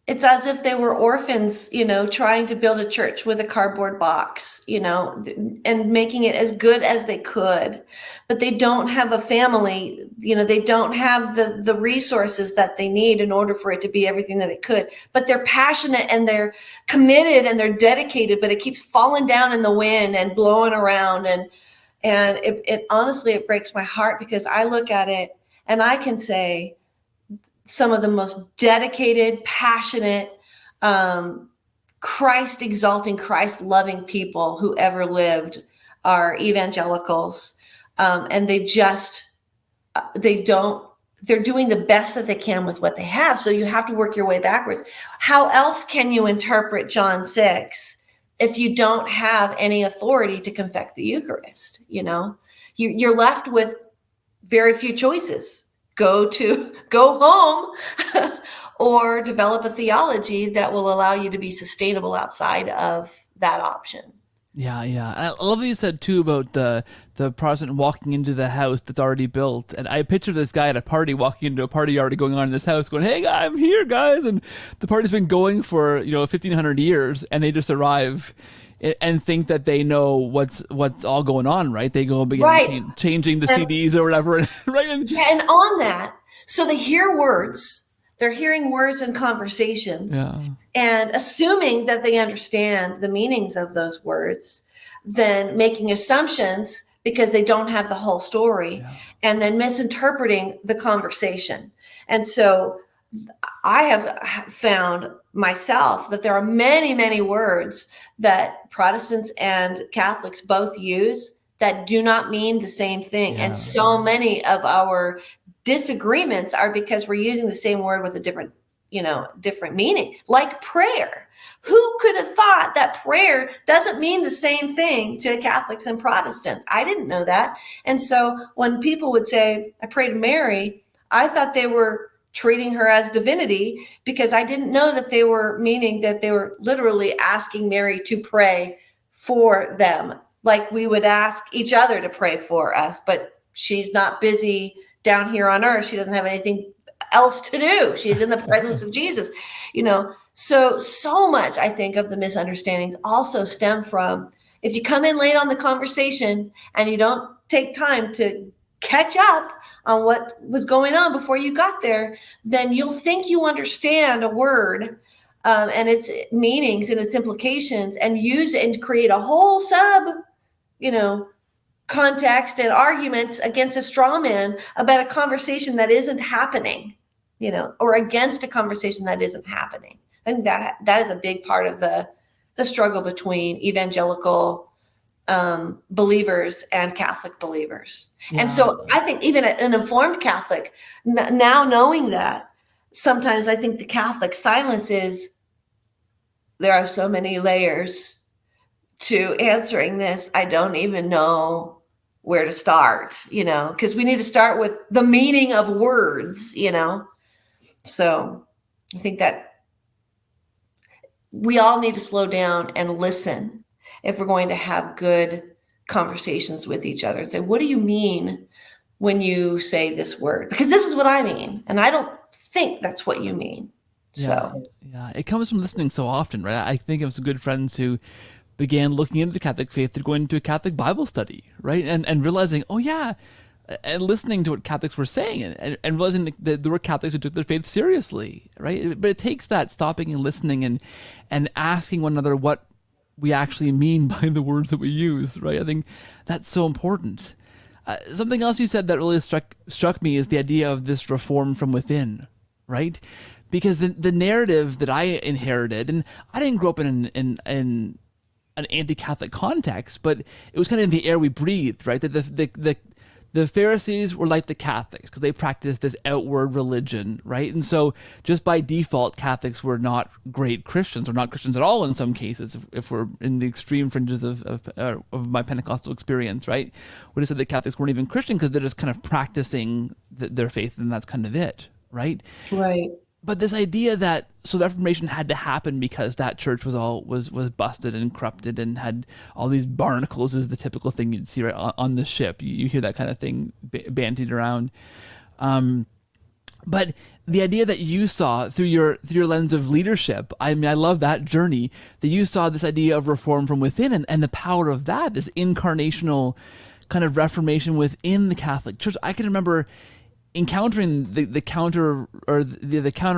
it's as if they were orphans, trying to build a church with a cardboard box, and making it as good as they could, but they don't have a family, they don't have the resources that they need in order for it to be everything that it could, but they're passionate and they're committed and they're dedicated, but it keeps falling down in the wind and blowing around. And it honestly, it breaks my heart, because I look at it and I can say some of the most dedicated, passionate, Christ exalting, Christ loving people who ever lived are evangelicals. And they're doing the best that they can with what they have. So you have to work your way backwards. How else can you interpret John 6 if you don't have any authority to confect the Eucharist? You're left with very few choices. Go home or develop a theology that will allow you to be sustainable outside of that option. Yeah, yeah. I love what you said too about the Protestant walking into the house that's already built. And I picture this guy at a party walking into a party already going on in this house going, "Hey, I'm here, guys." And the party's been going for, 1,500 years, and they just arrive and think that they know what's all going on, right? They go and begin Right. changing the CDs or whatever, right? And on that, so they hear words, they're hearing words and conversations, and assuming that they understand the meanings of those words, then making assumptions because they don't have the whole story, and then misinterpreting the conversation. And so I have found myself that there are many, many words that Protestants and Catholics both use that do not mean the same thing. Yeah. And so many of our disagreements are because we're using the same word with a different meaning, like prayer. Who could have thought that prayer doesn't mean the same thing to Catholics and Protestants? I didn't know that. And so when people would say, "I pray to Mary," I thought they were treating her as divinity, because I didn't know that they were meaning that they were literally asking Mary to pray for them, like we would ask each other to pray for us. But she's not busy down here on earth. She doesn't have anything else to do. She's in the presence of Jesus, so much, I think, of the misunderstandings also stem from, if you come in late on the conversation and you don't take time to catch up on what was going on before you got there, then you'll think you understand a word and its meanings and its implications, and use it and create a whole context and arguments against a straw man about a conversation that isn't happening, or against a conversation that isn't happening. I think that is a big part of the struggle between evangelical believers and Catholic believers. Yeah. And so I think even an informed Catholic, now knowing that, sometimes I think the Catholic silence is, there are so many layers to answering this, I don't even know where to start, because we need to start with the meaning of words, So I think that we all need to slow down and listen if we're going to have good conversations with each other, and say, what do you mean when you say this word? Because this is what I mean, and I don't think that's what you mean. Yeah, it comes from listening so often, right? I think of some good friends who began looking into the Catholic faith through going to a Catholic Bible study, right? And realizing, oh yeah, and listening to what Catholics were saying, and realizing that there were Catholics who took their faith seriously, right? But it takes that stopping and listening and asking one another what we actually mean by the words that we use, right? I think that's so important. Something else you said that really struck me is the idea of this reform from within, right? Because the narrative that I inherited, and I didn't grow up in an anti-Catholic context, but it was kind of in the air we breathed, right? That the Pharisees were like the Catholics because they practiced this outward religion, right? And so just by default, Catholics were not great Christians, or not Christians at all in some cases, if we're in the extreme fringes of my Pentecostal experience, right? We just said that Catholics weren't even Christian because they're just kind of practicing their faith, and that's kind of it, right? Right. But this idea that the Reformation had to happen because that church was busted and corrupted and had all these barnacles, is the typical thing you'd see right on the ship. You hear that kind of thing bandied around. But the idea that you saw through your lens of leadership, I mean, I love that journey, that you saw this idea of reform from within, and the power of that, this incarnational kind of reformation within the Catholic Church. I can remember encountering the counter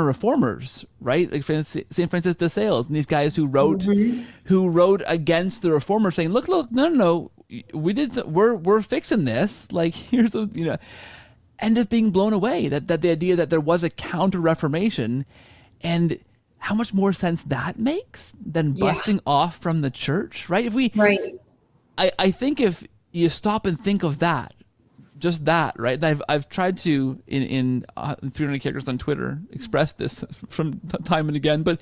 reformers, right? Like St. Francis de Sales and these guys who wrote against the reformers, saying, look, no, we're fixing this. Like, here's and just being blown away that the idea that there was a counter Reformation, and how much more sense that makes than busting off from the church, right? I think if you stop and think of that, just that, right? I've tried to in 300 characters on Twitter express this from time and again, but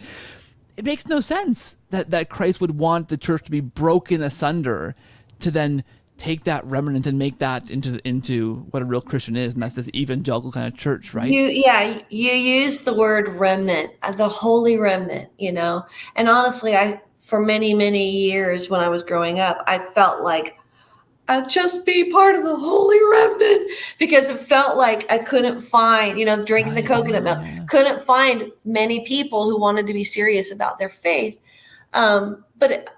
it makes no sense that Christ would want the church to be broken asunder to then take that remnant and make that into what a real Christian is, and that's this evangelical kind of church, right? You used the word remnant, the holy remnant, And honestly, for many, many years when I was growing up, I felt like I'd just be part of the holy remnant, because it felt like I couldn't find, drinking the coconut milk, couldn't find many people who wanted to be serious about their faith. But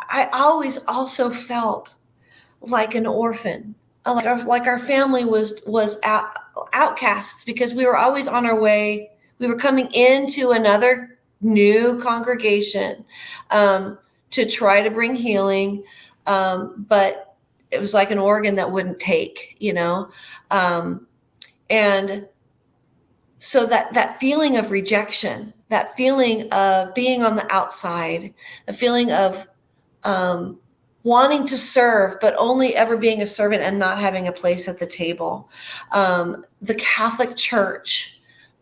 I always also felt like an orphan, like our family was outcasts, because we were always on our way. We were coming into another new congregation to try to bring healing, but it was like an organ that wouldn't take, and so that feeling of rejection, that feeling of being on the outside, the feeling of wanting to serve, but only ever being a servant and not having a place at the table. The Catholic Church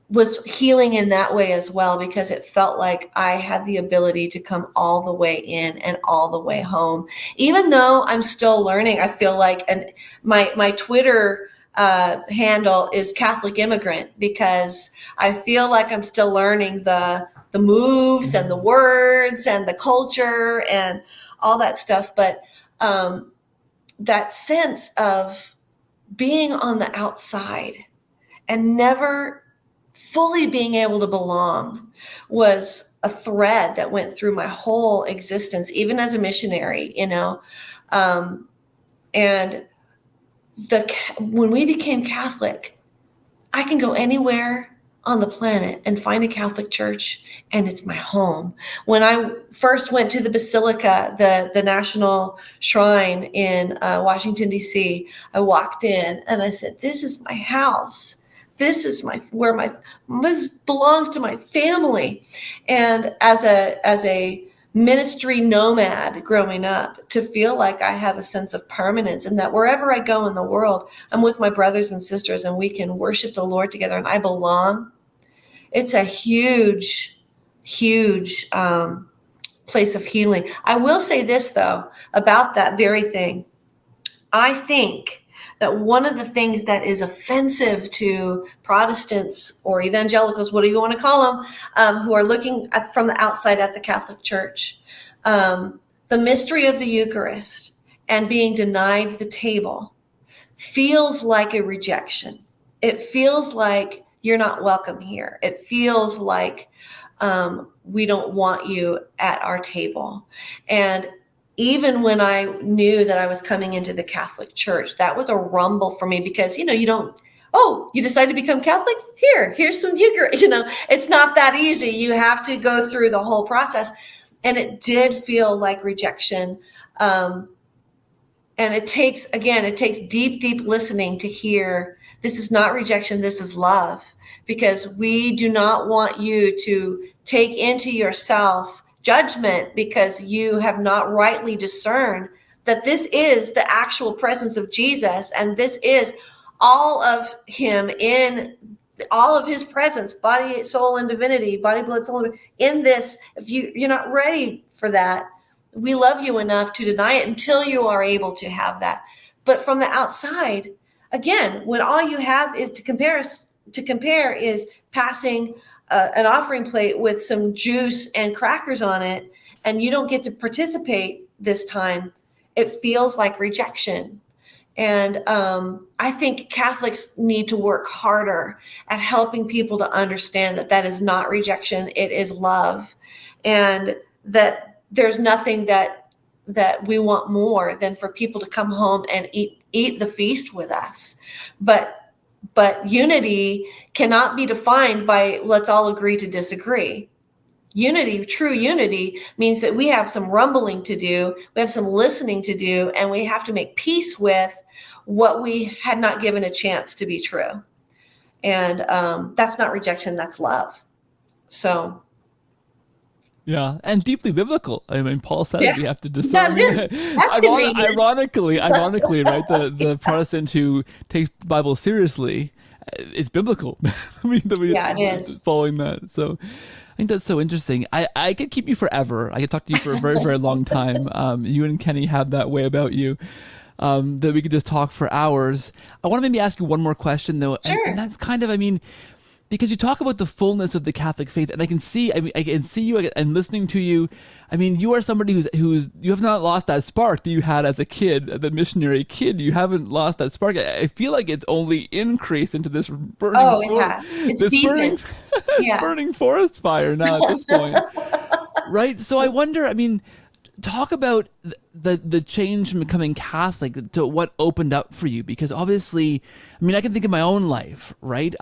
was healing in that way as well, because it felt like I had the ability to come all the way in and all the way home. Even though I'm still learning, I feel like, and my Twitter handle is Catholic Immigrant, because I feel like I'm still learning the moves and the words and the culture and all that stuff. But that sense of being on the outside and never fully being able to belong was a thread that went through my whole existence, even as a missionary, and when we became Catholic, I can go anywhere on the planet and find a Catholic church, and it's my home. When I first went to the Basilica, the National Shrine in Washington, D.C., I walked in and I said, "This is my house. This is this belongs to my family." And as a ministry nomad growing up, to feel like I have a sense of permanence, and that wherever I go in the world, I'm with my brothers and sisters and we can worship the Lord together and I belong. It's a huge, huge place of healing. I will say this, though, about that very thing. I think that one of the things that is offensive to Protestants or evangelicals, whatever you want to call them, who are looking from the outside at the Catholic Church, the mystery of the Eucharist and being denied the table feels like a rejection. It feels like you're not welcome here. It feels like we don't want you at our table. And even when I knew that I was coming into the Catholic Church, that was a rumble for me, because, you decide to become Catholic? Here's some Eucharist. It's not that easy. You have to go through the whole process. And it did feel like rejection. And it takes deep, deep listening to hear, this is not rejection, this is love, because we do not want you to take into yourself judgment because you have not rightly discerned that this is the actual presence of Jesus, and this is all of him in all of his presence, body, soul, and divinity, body, blood, soul, in this. If you're not ready for that, we love you enough to deny it until you are able to have that. But from the outside, again, when all you have is to compare is passing an offering plate with some juice and crackers on it, and you don't get to participate this time, it feels like rejection. And I think Catholics need to work harder at helping people to understand that is not rejection, it is love, and that there's nothing that we want more than for people to come home and eat the feast with us. But unity cannot be defined by let's all agree to disagree. Unity, true unity, means that we have some rumbling to do, we have some listening to do, and we have to make peace with what we had not given a chance to be true. And that's not rejection, that's love. So. Yeah, and deeply biblical. I mean, Paul says we have to discern. Ironically, right? The Protestant who takes the Bible seriously, it's biblical. It is. Following that. So I think that's so interesting. I could keep you forever. I could talk to you for a very, very long time. You and Kenny have that way about you. that we could just talk for hours. I want to maybe ask you one more question though, and Sure. that's kind of, I mean, because you talk about the fullness of the Catholic faith, and I can see, I mean, I can see you and listening to you. I mean, you are somebody who's you have not lost that spark that you had as a kid, the missionary kid. You haven't lost that spark. I feel like it's only increased into this Oh, it has. It's this burning, deepened. this Yeah. burning forest fire now at this point, right? So I wonder. I mean, talk about the change from becoming Catholic to what opened up for you, because obviously, I mean, I can think of my own life, right?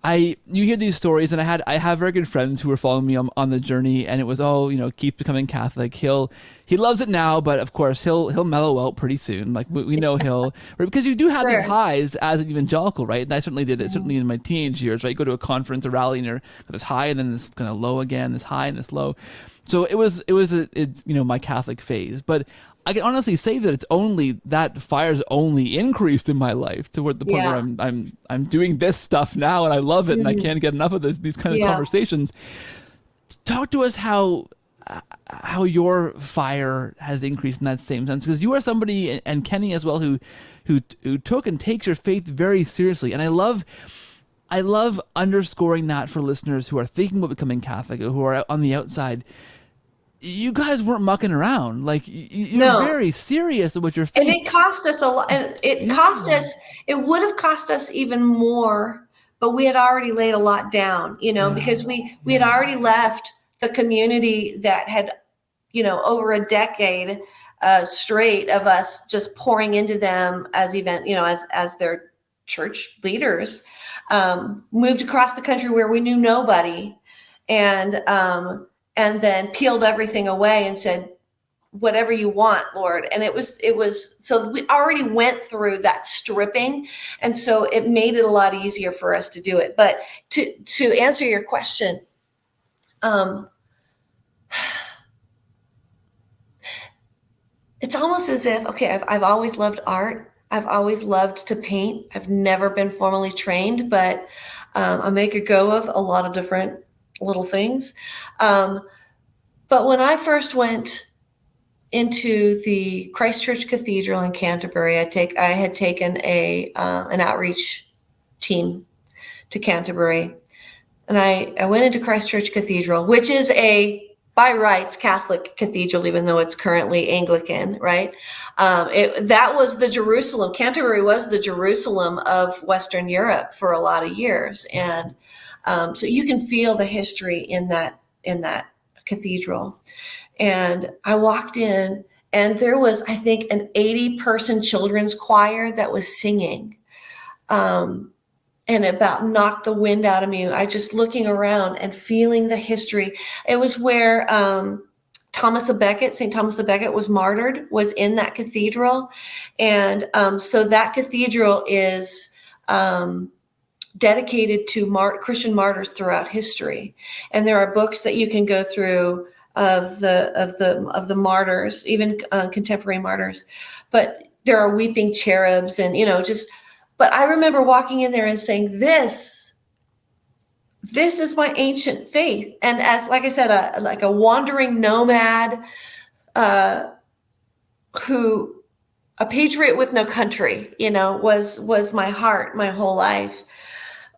You hear these stories, and I have very good friends who were following me on the journey, and it was, oh, Keith's becoming Catholic. He loves it now, but of course he'll mellow out pretty soon. Like we know he'll, right? Because you do have these Sure. highs as an evangelical, right? And I certainly did it, certainly in my teenage years, right? You go to a conference, a rally, and you're got this high, and then this kind of low again, this high and this low. So it's my Catholic phase, but I can honestly say that that fire's only increased in my life to the point where Yeah. I'm doing this stuff now, and I love it, and I Mhm. can't get enough of these kind of Yeah. conversations. Talk to us how your fire has increased in that same sense, because you are somebody, and Kenny as well, who took and takes your faith very seriously, and I love underscoring that for listeners who are thinking about becoming Catholic or who are on the outside. You guys weren't mucking around. Like you're No. very serious about your And faith. it cost us a lot. And it would have cost us even more, but we had already laid a lot down, because we had already left the community that had, over a decade straight of us just pouring into them as as their church leaders, moved across the country where we knew nobody, and then peeled everything away and said, whatever you want, Lord. And it was so we already went through that stripping, and so it made it a lot easier for us to do it. But to answer your question, it's almost as if, okay, I've always loved art. I've always loved to paint. I've never been formally trained, but I make a go of a lot of different little things. But when I first went into the Christ Church Cathedral in Canterbury, I had taken an outreach team to Canterbury, and I went into Christ Church Cathedral, which is a by rights Catholic cathedral, even though it's currently Anglican, right? That was the Jerusalem. Canterbury was the Jerusalem of Western Europe for a lot of years, and so you can feel the history in that cathedral. And I walked in, and there was, I think, an 80-person children's choir that was singing. And it about knocked the wind out of me. I just looking around and feeling the history. It was where St. Thomas of Becket was martyred, was in that cathedral. And so that cathedral is dedicated to Christian martyrs throughout history. And there are books that you can go through of the martyrs, even contemporary martyrs. But there are weeping cherubs, and but I remember walking in there and saying, this is my ancient faith. And as, like I said, like a wandering nomad, a patriot with no country, was my heart, my whole life.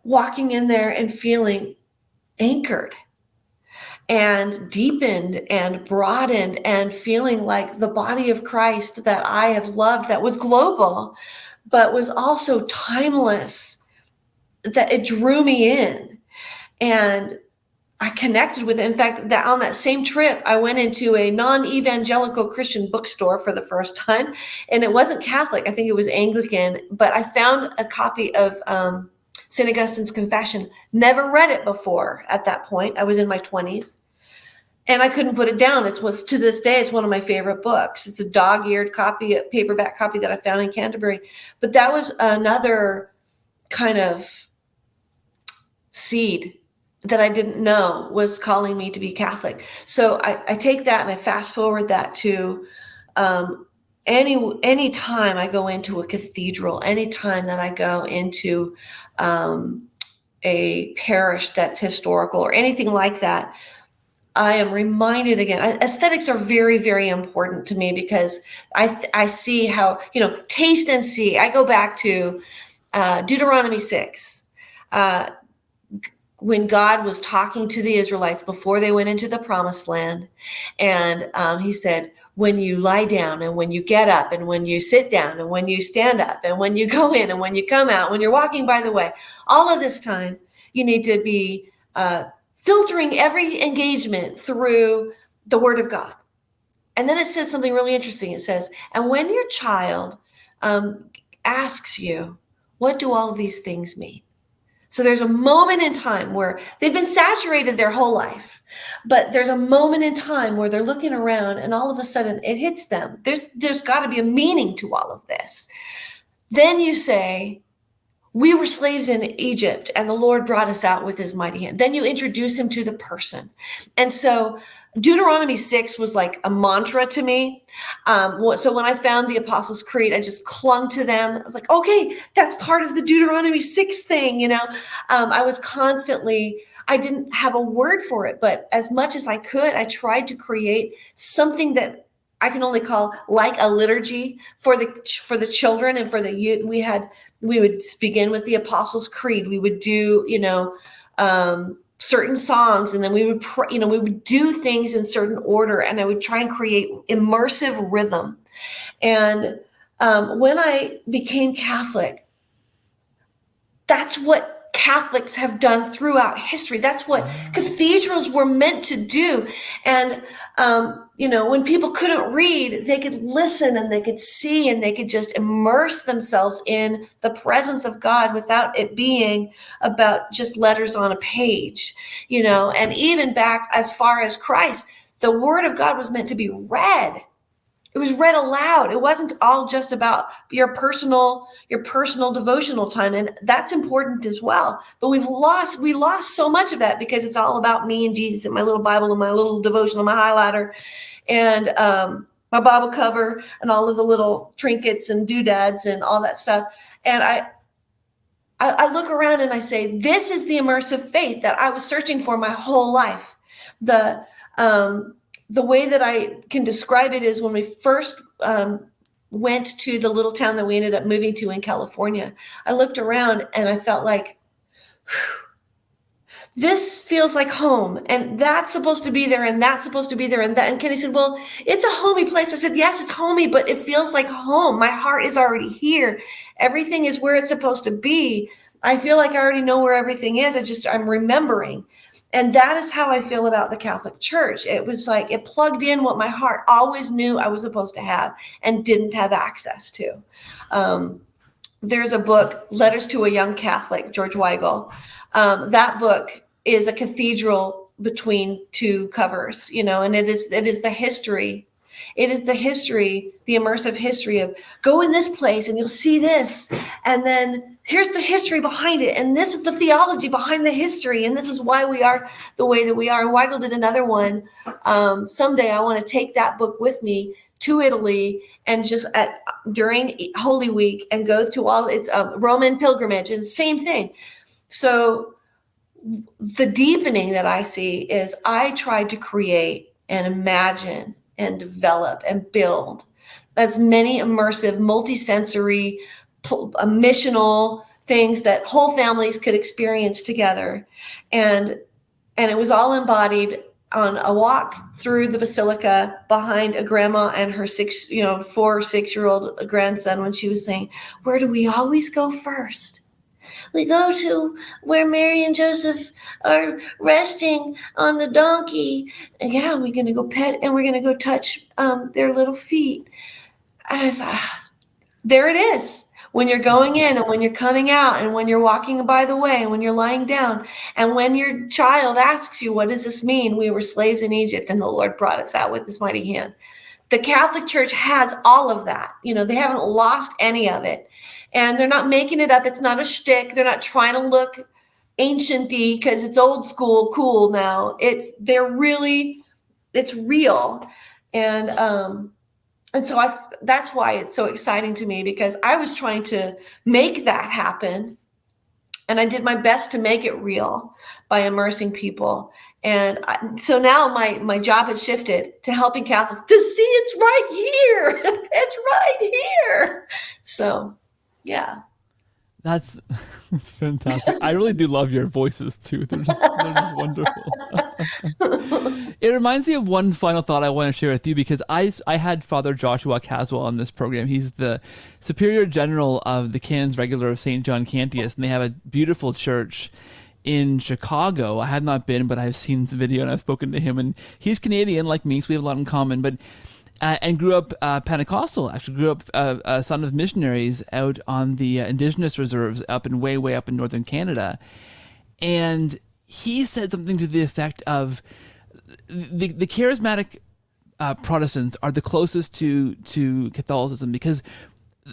Walking in there and feeling anchored and deepened and broadened, and feeling like the body of Christ that I have loved, that was global, but was also timeless, that it drew me in, and I connected with it. In fact, that on that same trip, I went into a non-evangelical Christian bookstore for the first time, and it wasn't Catholic. I think it was Anglican, but I found a copy of St. Augustine's Confession. Never read it before at that point. I was in my 20s. And I couldn't put it down. To this day, it's one of my favorite books. It's a dog-eared copy, a paperback copy that I found in Canterbury. But that was another kind of seed that I didn't know was calling me to be Catholic. So I take that and I fast forward that to any time I go into a cathedral, any time that I go into a parish that's historical or anything like that, I am reminded again, aesthetics are very, very important to me because I see how, taste and see. I go back to Deuteronomy 6. When God was talking to the Israelites before they went into the promised land. And he said, when you lie down and when you get up and when you sit down and when you stand up and when you go in and when you come out, when you're walking by the way, all of this time, you need to be filtering every engagement through the Word of God. And then it says something really interesting. It says, and when your child asks you, what do all of these things mean? So there's a moment in time where they've been saturated their whole life, but there's a moment in time where they're looking around and all of a sudden it hits them. There's got to be a meaning to all of this. Then you say, we were slaves in Egypt and the Lord brought us out with his mighty hand. Then you introduce him to the person. And so Deuteronomy 6 was like a mantra to me. So when I found the Apostles' Creed, I just clung to them. I was like, okay, that's part of the Deuteronomy 6 thing, I was constantly, I didn't have a word for it, but as much as I could, I tried to create something that I can only call like a liturgy for the children and for the youth. We would begin with the Apostles' Creed. We would do, certain songs, and then we would pray, we would do things in certain order, and I would try and create immersive rhythm. And when I became Catholic, that's what Catholics have done throughout history. That's what cathedrals were meant to do. And, when people couldn't read, they could listen and they could see and they could just immerse themselves in the presence of God without it being about just letters on a page, and even back as far as Christ, the Word of God was meant to be read. It was read aloud. It wasn't all just about your personal devotional time. And that's important as well. But we lost so much of that because it's all about me and Jesus and my little Bible and my little devotional, my highlighter and my Bible cover and all of the little trinkets and doodads and all that stuff. And I look around and I say, this is the immersive faith that I was searching for my whole life. The way that I can describe it is when we first went to the little town that we ended up moving to in California, I looked around and I felt like, this feels like home, and that's supposed to be there, and that's supposed to be there, and that. And Kenny said, well, it's a homey place. I said, yes, it's homey, but it feels like home. My heart is already here. Everything is where it's supposed to be. I feel like I already know where everything is. I'm remembering. And that is how I feel about the Catholic Church. It was like it plugged in what my heart always knew I was supposed to have and didn't have access to. There's a book, Letters to a Young Catholic, George Weigel. That book is a cathedral between two covers, and it is the history. It is the history, the immersive history of go in this place and you'll see this. And then here's the history behind it. And this is the theology behind the history. And this is why we are the way that we are. And Weigel did another one. Someday I want to take that book with me to Italy and just during Holy Week and go to all its Roman pilgrimage and same thing. So the deepening that I see is I tried to create and imagine and develop and build as many immersive, multisensory, missional things that whole families could experience together. And it was all embodied on a walk through the basilica behind a grandma and her 4 or 6-year-old grandson when she was saying, where do we always go first? We go to where Mary and Joseph are resting on the donkey. And yeah, we're going to go pet and we're going to go touch their little feet. And I thought, there it is. When you're going in and when you're coming out and when you're walking by the way and when you're lying down and when your child asks you, what does this mean? We were slaves in Egypt and the Lord brought us out with his mighty hand. The Catholic Church has all of that. They haven't lost any of it. And they're not making it up. It's not a shtick. They're not trying to look ancient-y because it's old school, cool now. It's real. And so that's why it's so exciting to me, because I was trying to make that happen. And I did my best to make it real by immersing people. And so now my job has shifted to helping Catholics to see it's right here. It's right here. So, yeah. That's fantastic. I really do love your voices too. They're just wonderful. It reminds me of one final thought I want to share with you, because I had Father Joshua Caswell on this program. He's the Superior General of the Canons Regular of St. John Cantius, and they have a beautiful church in Chicago. I have not been, but I've seen the video and I've spoken to him, and he's Canadian like me, so we have a lot in common, but and grew up Pentecostal, actually grew up a son of missionaries out on the indigenous reserves up in way up in northern Canada. And he said something to the effect of the charismatic Protestants are the closest to Catholicism, because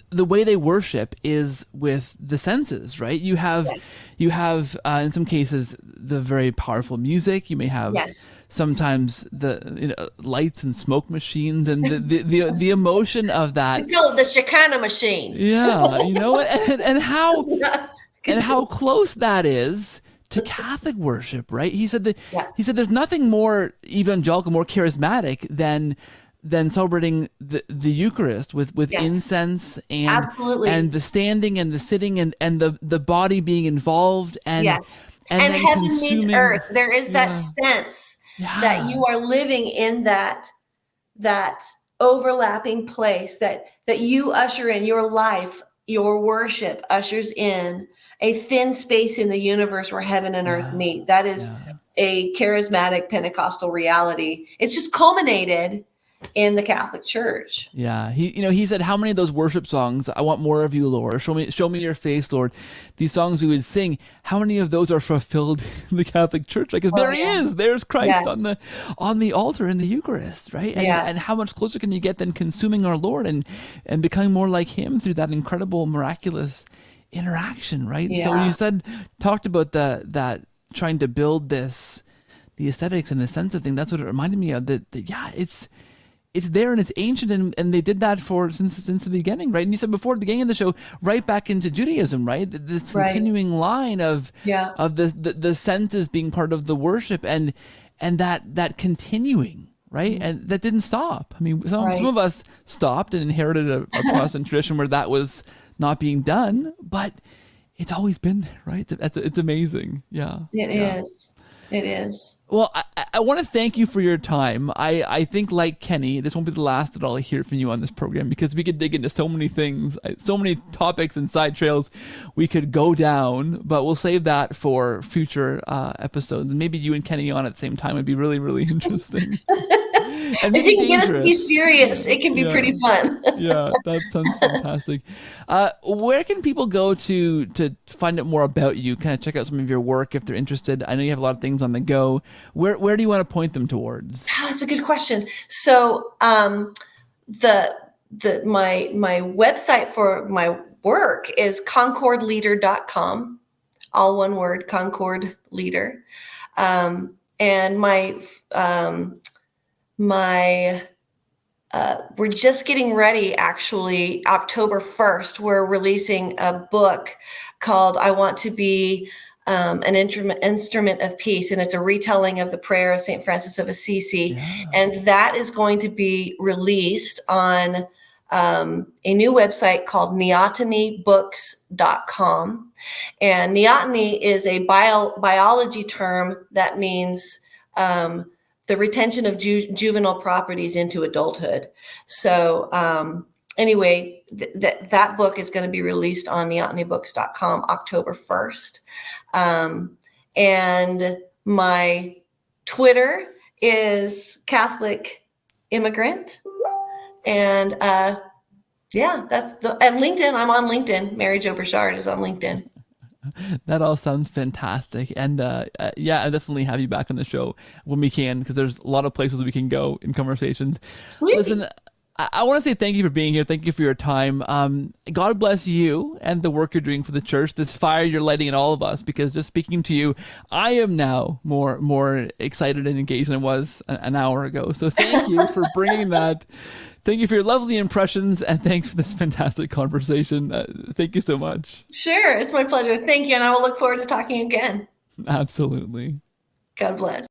the way they worship is with the senses, right? You have in some cases the very powerful music. You may have sometimes the lights and smoke machines, and the emotion of that. We call it the Shekinah machine. Yeah, and how close that is to Catholic worship, right? He said there's nothing more evangelical, more charismatic than celebrating the Eucharist with incense and absolutely, and the standing and the sitting and the body being involved and and heaven meets earth. There is that sense that you are living in that overlapping place, that you usher in your life, your worship ushers in a thin space in the universe where heaven and earth meet. That is a charismatic Pentecostal reality. It's just culminated in the Catholic Church. Yeah, he said, how many of those worship songs, I want more of you, Lord, show me your face, Lord, these songs we would sing, how many of those are fulfilled in the Catholic Church? Because there he is, there's Christ on the altar in the Eucharist, right? And how much closer can you get than consuming our Lord and becoming more like him through that incredible, miraculous interaction, right? So you talked about that trying to build the aesthetics and the sense of thing. That's what it reminded me of, that it's there and it's ancient, and they did that since the beginning, right? And you said before at the beginning of the show, right back into Judaism, right? This continuing line of the senses being part of the worship and that continuing, right? And that didn't stop. I mean, some of us stopped and inherited a Protestant tradition where that was not being done, but it's always been there, right? It's amazing. Yeah. It is. It is. Well, I want to thank you for your time. I think, like Kenny, this won't be the last that I'll hear from you on this program, because we could dig into so many things, so many topics and side trails we could go down, but we'll save that for future episodes. Maybe you and Kenny on at the same time would be really, really interesting. And if you can get us to be serious, it can be pretty fun. Yeah, that sounds fantastic. Where can people go to find out more about you, kind of check out some of your work if they're interested? I know you have a lot of things on the go. Where do you want to point them towards? That's a good question. So my website for my work is concordleader.com, all one word, Concord Leader. And we're just getting ready, actually, October 1st, we're releasing a book called I Want to Be an Instrument of Peace, and it's a retelling of the prayer of St. Francis of Assisi. And that is going to be released on a new website called neotonybooks.com. And neoteny is a biology term that means the retention of juvenile properties into adulthood. So anyway, that book is going to be released on neotonybooks.com October 1st. And my Twitter is Catholic Immigrant. And and LinkedIn, I'm on LinkedIn. MaryJo Burchard is on LinkedIn. That all sounds fantastic. And I'll definitely have you back on the show when we can, because there's a lot of places we can go in conversations. Sweet. Listen, I want to say thank you for being here. Thank you for your time. God bless you and the work you're doing for the church. This fire you're lighting in all of us. Because just speaking to you, I am now more excited and engaged than I was an hour ago. So thank you for bringing that. Thank you for your lovely impressions, and thanks for this fantastic conversation. Thank you so much. Sure, it's my pleasure. Thank you, and I will look forward to talking again. Absolutely. God bless.